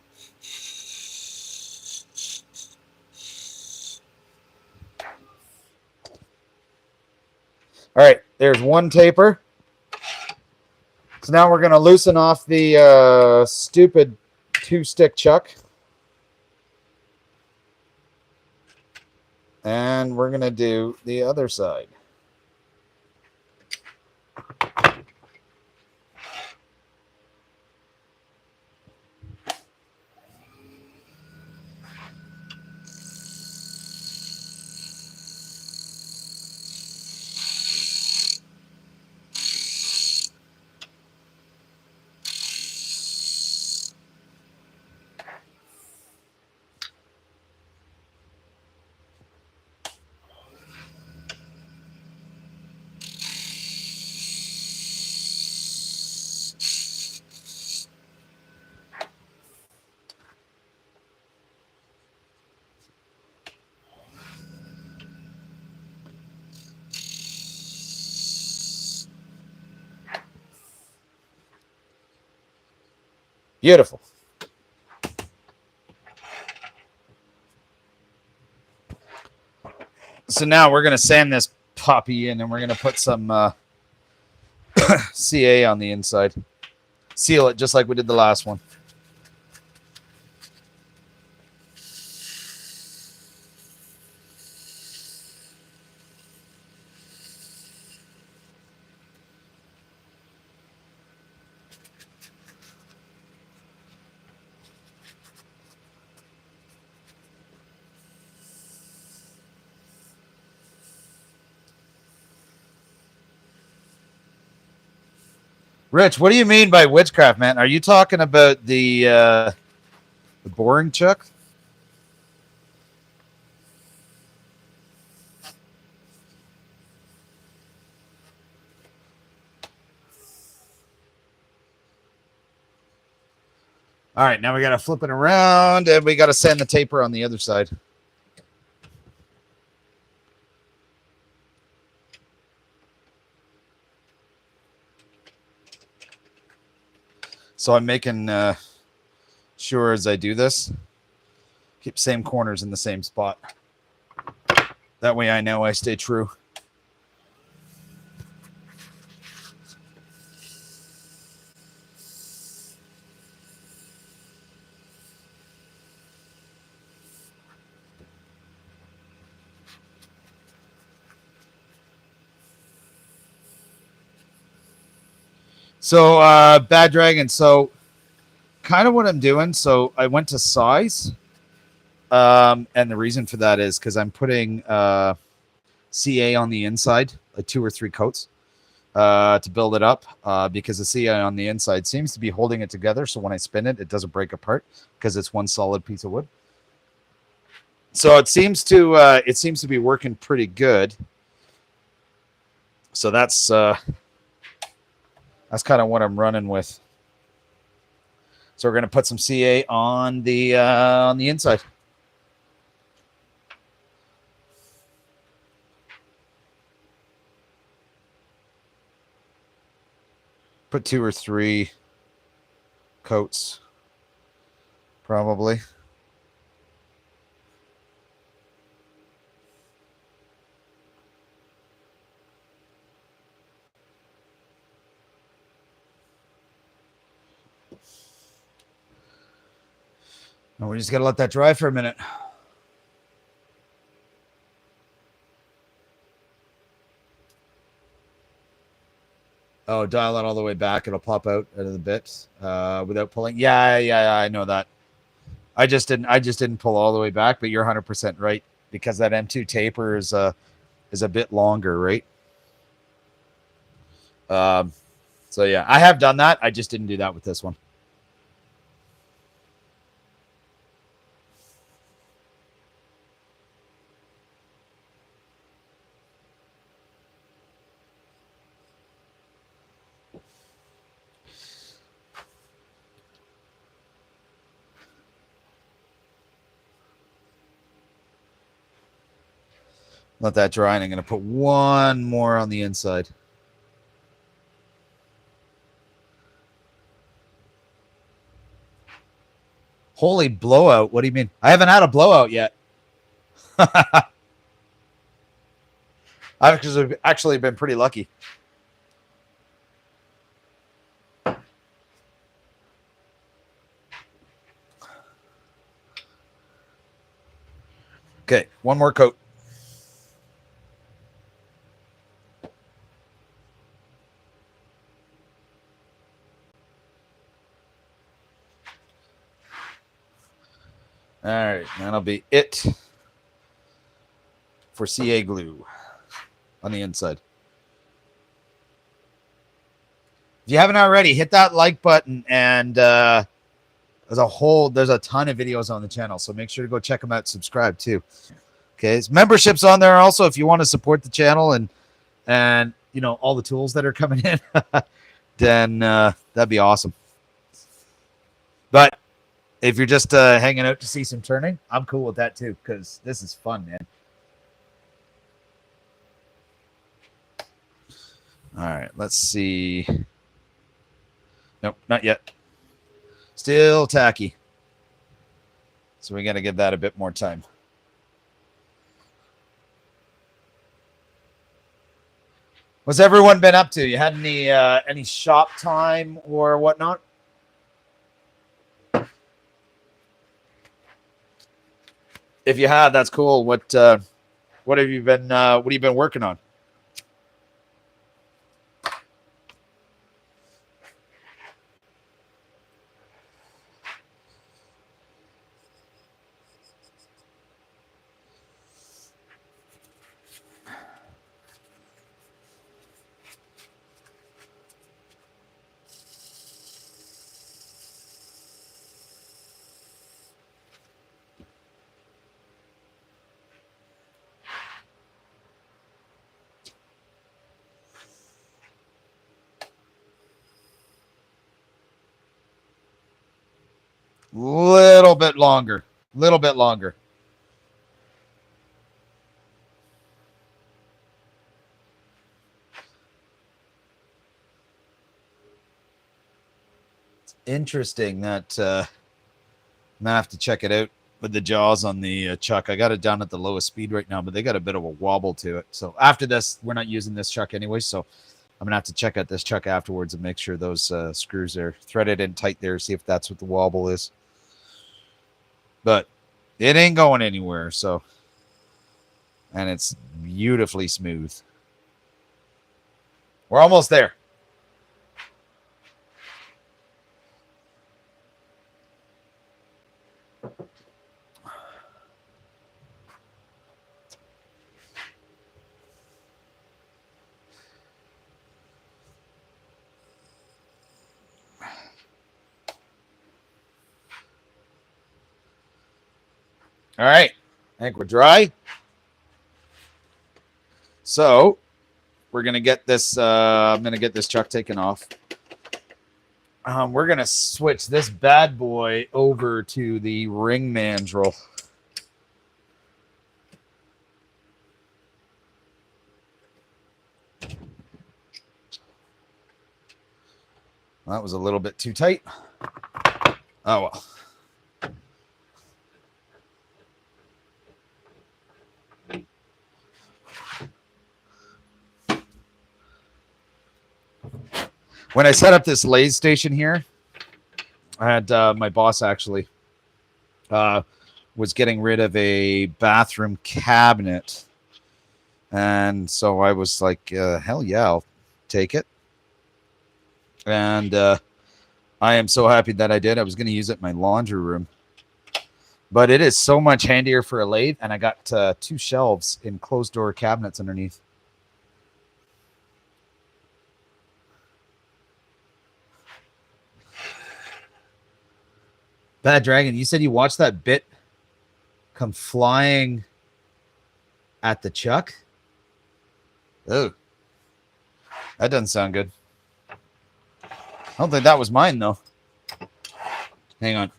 All right, there's one taper. So now we're going to loosen off the stupid 2-stick chuck. And we're going to do the other side. Beautiful. So now we're going to sand this puppy in and we're going to put some CA on the inside. Seal it just like we did the last one. Rich, what do you mean by witchcraft, man? Are you talking about the boring chuck? All right, now we got to flip it around and we got to sand the taper on the other side. So I'm making sure as I do this, keep same corners in the same spot. That way I know I stay true. So Bad Dragon, so kind of what I'm doing, so I went to size. And the reason for that is because I'm putting CA on the inside, like 2 or 3 coats. to build it up because the CA on the inside seems to be holding it together. So when I spin it, it doesn't break apart because it's one solid piece of wood. So it seems to be working pretty good. So that's kind of what I'm running with. So we're going to put some CA on the inside. Put 2 or 3 coats, probably. And we just got to let that dry for a minute. Oh, dial it all the way back. It'll pop out of the bit without pulling. Yeah, I know that. I just didn't pull all the way back, but you're 100% right because that M2 taper is a bit longer, right? So yeah, I have done that. I just didn't do that with this one. Let that dry, and I'm going to put one more on the inside. Holy blowout. What do you mean? I haven't had a blowout yet. I've actually been pretty lucky. Okay, one more coat. All right, that'll be it for CA glue on the inside. If you haven't already, hit that like button, and there's a ton of videos on the channel, so make sure to go check them out. Subscribe too. Okay, it's memberships on there also if you want to support the channel and you know all the tools that are coming in, then that'd be awesome. But if you're just hanging out to see some turning, I'm cool with that too because this is fun, man. All right, let's see. Nope, not yet. Still tacky. So we got to give that a bit more time. What's everyone been up to? You had any shop time or whatnot? If you have, that's cool. What have you been working on? Little bit longer. Little bit longer. It's interesting that I'm gonna have to check it out with the jaws on the chuck. I got it down at the lowest speed right now, but they got a bit of a wobble to it. So after this, we're not using this chuck anyway. So I'm gonna have to check out this chuck afterwards and make sure those screws are threaded in tight there. See if that's what the wobble is. But it ain't going anywhere. So, and it's beautifully smooth. We're almost there. All right. I think we're dry. So we're gonna get this. I'm gonna get this chuck taken off. We're gonna switch this bad boy over to the ring mandrel. That was a little bit too tight. Oh well. When I set up this lathe station here, I had my boss actually was getting rid of a bathroom cabinet, and so I was like, "Hell yeah, I'll take it." And I am so happy that I did. I was going to use it in my laundry room, but it is so much handier for a lathe, and I got 2 shelves in closed door cabinets underneath. Bad Dragon, you said you watched that bit come flying at the chuck? Oh, that doesn't sound good. I don't think that was mine, though. Hang on.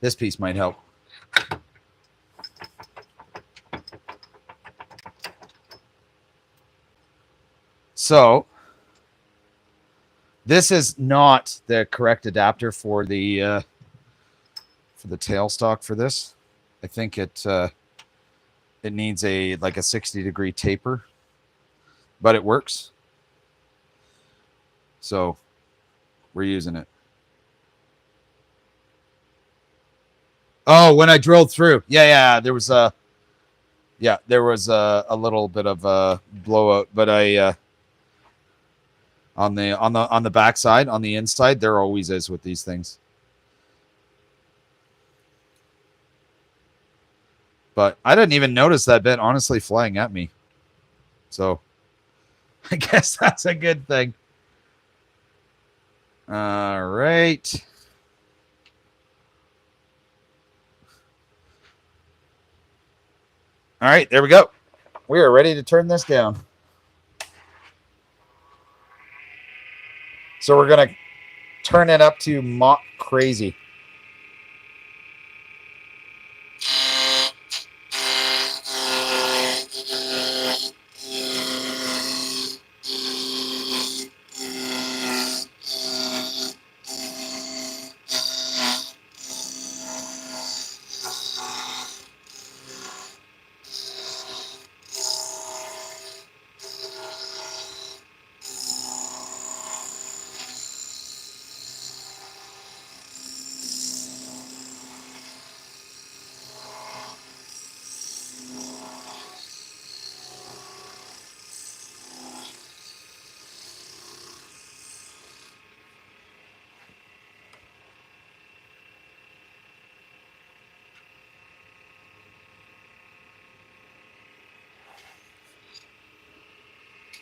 This piece might help. So, this is not the correct adapter for the tailstock for this. I think it needs a 60-degree taper, but it works. So we're using it. Oh, when I drilled through, there was a little bit of a blowout, but I on the back side, on the inside, there always is with these things. But I didn't even notice that bit honestly flying at me. So I guess that's a good thing. All right. All right, there we go. We are ready to turn this down. So we're going to turn it up to Mach crazy.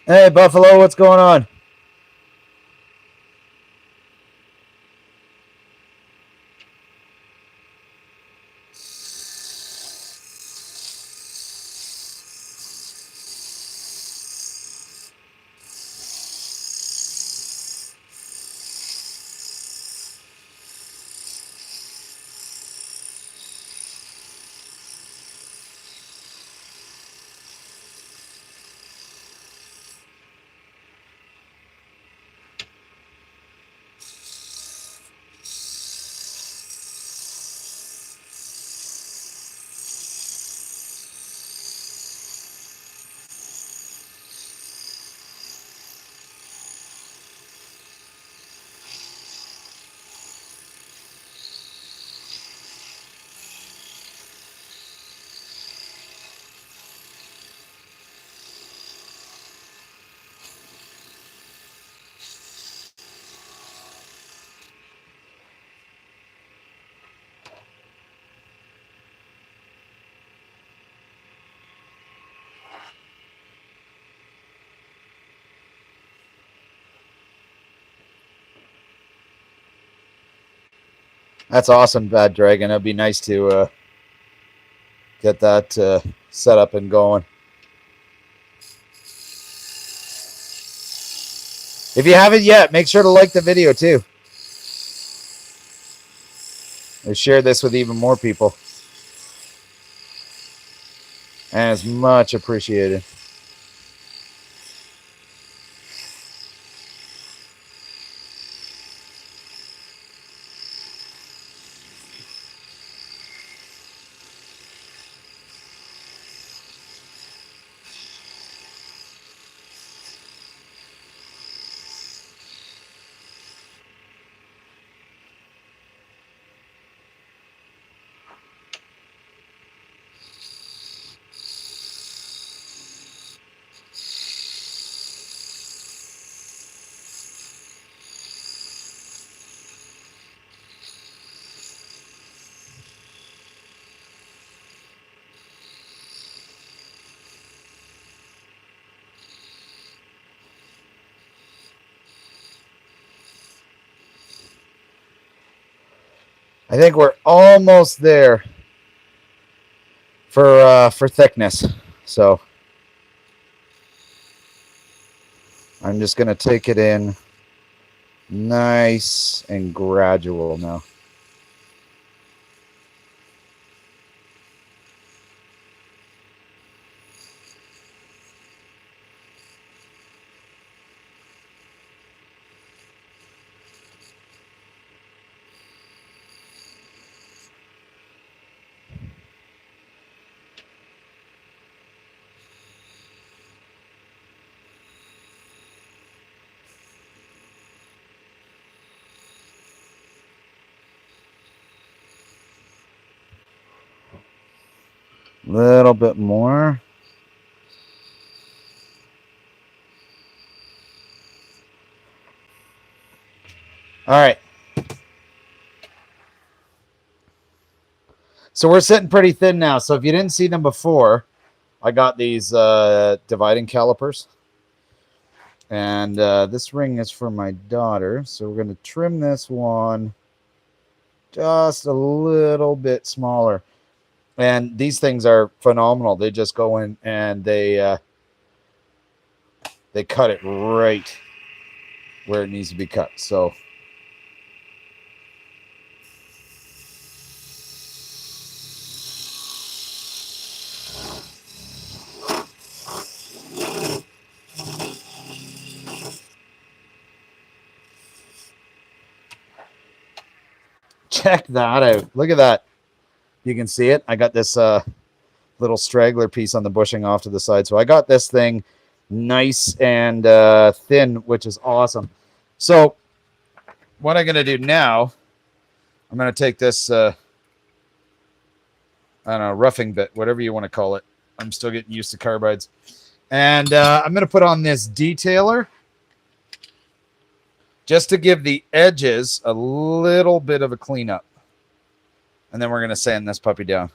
Hey, Buffalo, what's going on? That's awesome, Bad Dragon. It'd be nice to get that set up and going. If you haven't yet, make sure to like the video too. And share this with even more people. And it's much appreciated. I think we're almost there for thickness. So I'm just gonna take it in nice and gradual now. Little bit more. All right. So we're sitting pretty thin now. So if you didn't see them before, I got these dividing calipers. And this ring is for my daughter. So we're going to trim this one just a little bit smaller. And these things are phenomenal. They just go in and they cut it right where it needs to be cut. So check that out. Look at that. You can see it. I got this little straggler piece on the bushing off to the side. So I got this thing nice and thin, which is awesome. So what I'm going to do now, I'm going to take this, I don't know, roughing bit, whatever you want to call it. I'm still getting used to carbides. And I'm going to put on this detailer just to give the edges a little bit of a cleanup. And then we're going to sand this puppy down.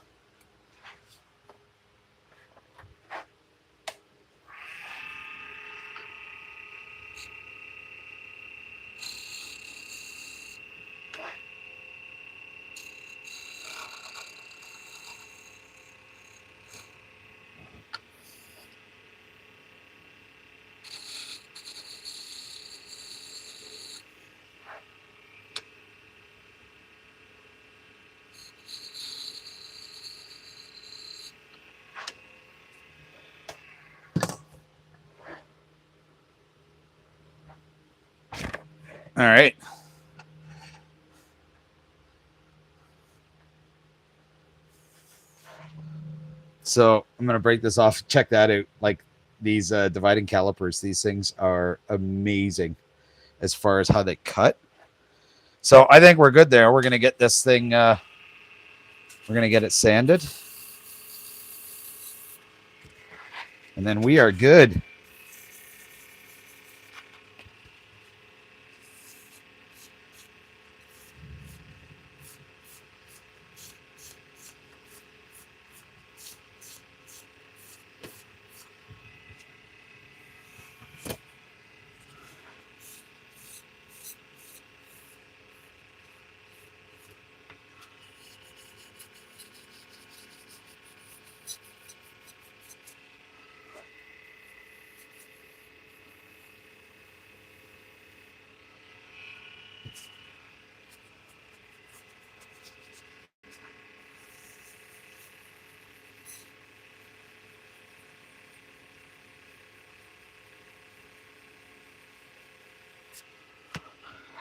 All right. So I'm going to break this off. Check that out. Like these dividing calipers, these things are amazing as far as how they cut. So I think we're good there. We're going to get this thing, we're going to get it sanded. And then we are good.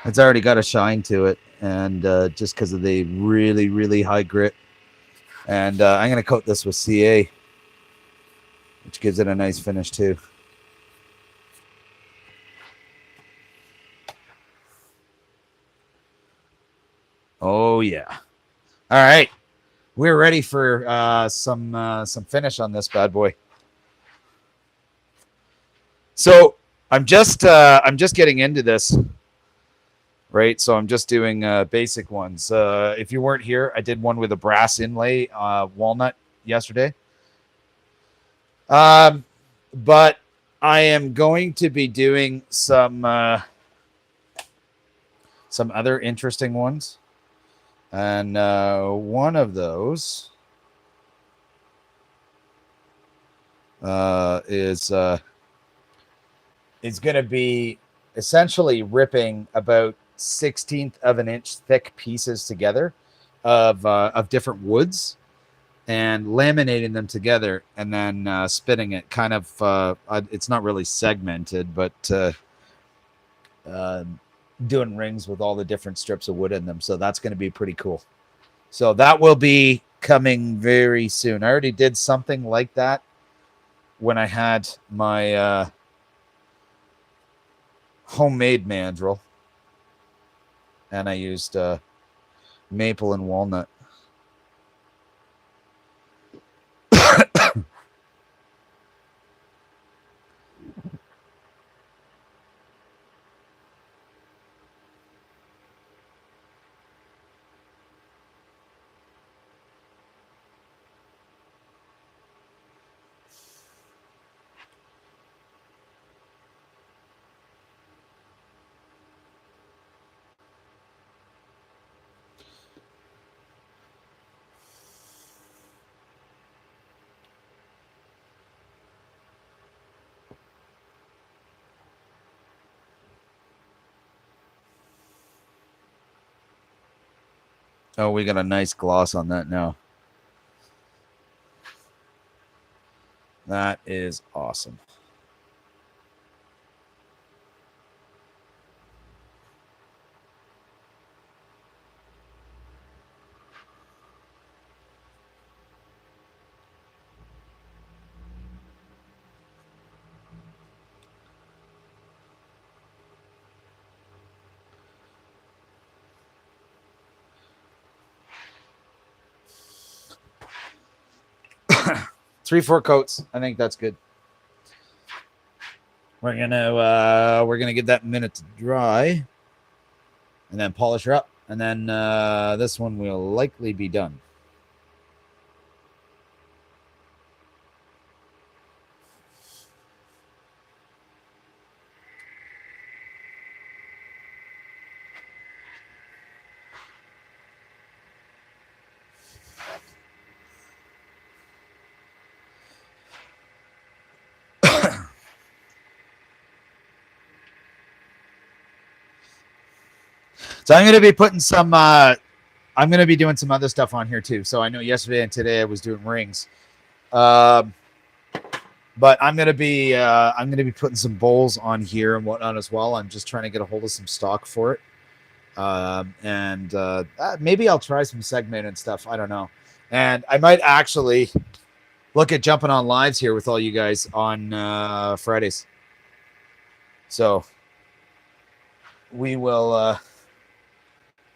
It's already got a shine to it, and just because of the really, really high grit. And I'm going to coat this with CA, which gives it a nice finish too. Oh yeah. All right. We're ready for some finish on this bad boy. So I'm just getting into this, right? So I'm just doing basic ones. If you weren't here, I did one with a brass inlay walnut yesterday. Um, but I am going to be doing some other interesting ones, and one of those is going to be essentially ripping about 16th of an inch thick pieces together of different woods and laminating them together and then spinning it. Kind of, it's not really segmented, but uh, doing rings with all the different strips of wood in them. So that's going to be pretty cool. So that will be coming very soon. I already did something like that when I had my homemade mandrel, and I used maple and walnut. Oh, we got a nice gloss on that now. That is awesome. Three, 4 coats. I think that's good. We're gonna give that a minute to dry, and then polish her up, and then this one will likely be done. So I'm gonna be putting some. I'm gonna be doing some other stuff on here too. So I know yesterday and today I was doing rings. Um, but I'm gonna be putting some bowls on here and whatnot as well. I'm just trying to get a hold of some stock for it. And maybe I'll try some segmented stuff. I don't know. And I might actually look at jumping on lives here with all you guys on Fridays. So we will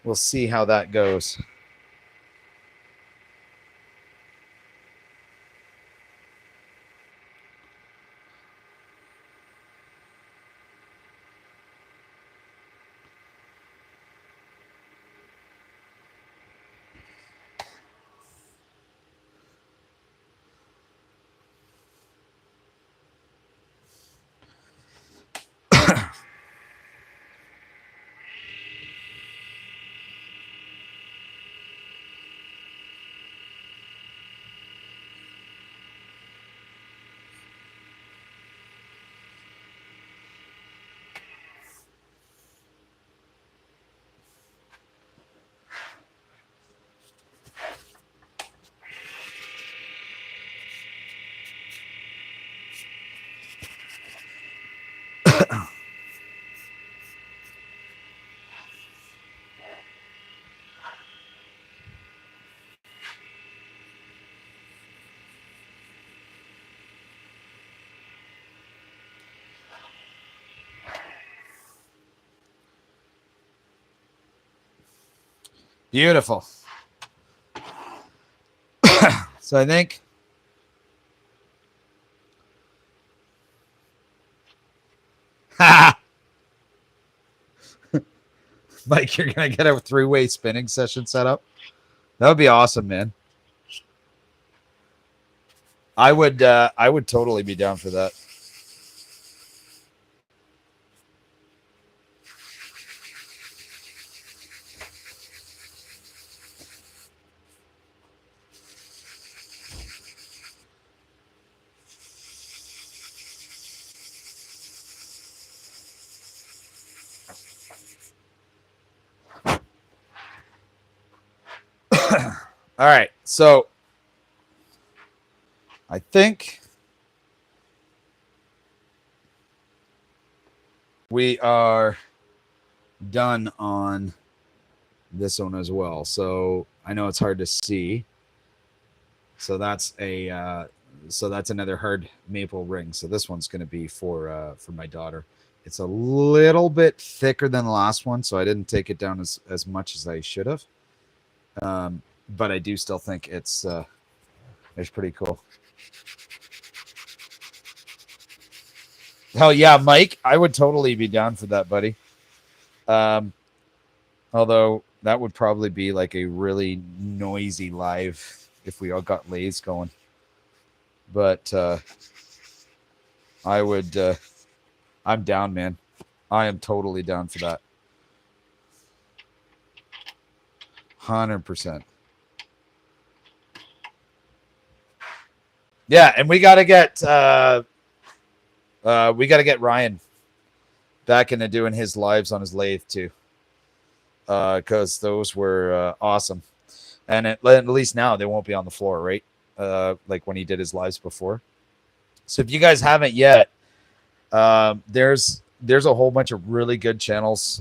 we'll see how that goes. Beautiful. So I think Mike, you're gonna get a 3-way spinning session set up. That would be awesome, man. I would totally be down for that. All right, so I think we are done on this one as well. So I know it's hard to see. So that's another hard maple ring. So this one's going to be for my daughter. It's a little bit thicker than the last one, so I didn't take it down as much as I should have. But I do still think it's pretty cool. Hell yeah, Mike! I would totally be down for that, buddy. Although that would probably be like a really noisy live if we all got lathes going. But I would. I'm down, man. I am totally down for that. 100%. Yeah, and we got to get Ryan back into doing his lives on his lathe too, because those were awesome. And at least now they won't be on the floor, right? Like when he did his lives before. So if you guys haven't yet, there's a whole bunch of really good channels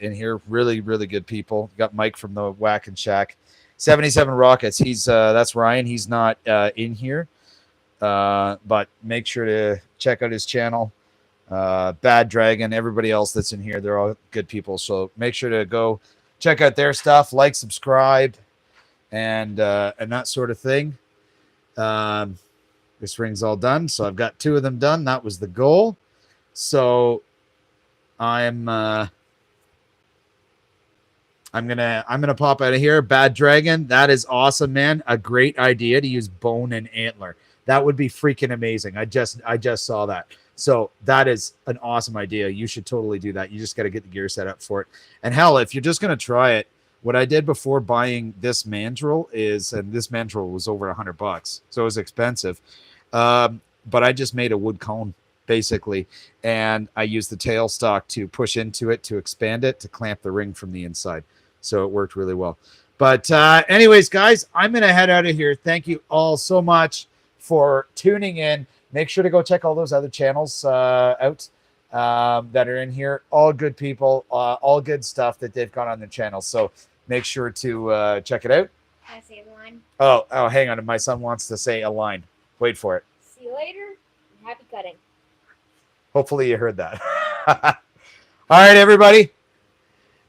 in here. Really, really good people. You got Mike from the Whack and Shack, 77 Rockets. He's that's Ryan. He's not in here, but make sure to check out his channel. Bad Dragon, everybody else that's in here, they're all good people. So make sure to go check out their stuff, like, subscribe, and that sort of thing. This ring's all done, so I've got 2 of them done. That was the goal. So I'm gonna pop out of here. Bad Dragon, that is awesome, man. A great idea to use bone and antler. That would be freaking amazing. I just saw that. So that is an awesome idea. You should totally do that. You just got to get the gear set up for it. And hell, if you're just gonna try it, what I did before buying this mandrel is, and this mandrel was over $100, so it was expensive. But I just made a wood cone basically, and I used the tailstock to push into it to expand it to clamp the ring from the inside. So it worked really well. But anyways, guys, I'm gonna head out of here. Thank you all so much for tuning in. Make sure to go check all those other channels out that are in here. All good people, all good stuff that they've got on their channel. So make sure to check it out. Can I say the line? Oh, hang on. My son wants to say a line. Wait for it. See you later. And happy cutting. Hopefully you heard that. All right, everybody.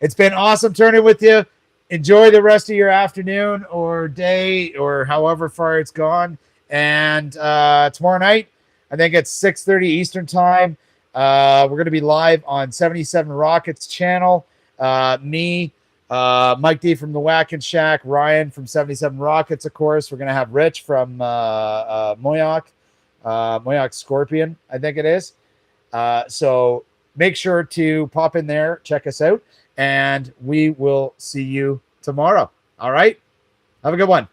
It's been awesome turning with you. Enjoy the rest of your afternoon or day or however far it's gone. And tomorrow night, I think it's 6:30 Eastern time. We're going to be live on 77 Rockets channel. Me, Mike D from the Whack and Shack, Ryan from 77 Rockets, of course. We're going to have Rich from Moyoc Scorpion, I think it is. So make sure to pop in there, check us out, and we will see you tomorrow. All right? Have a good one.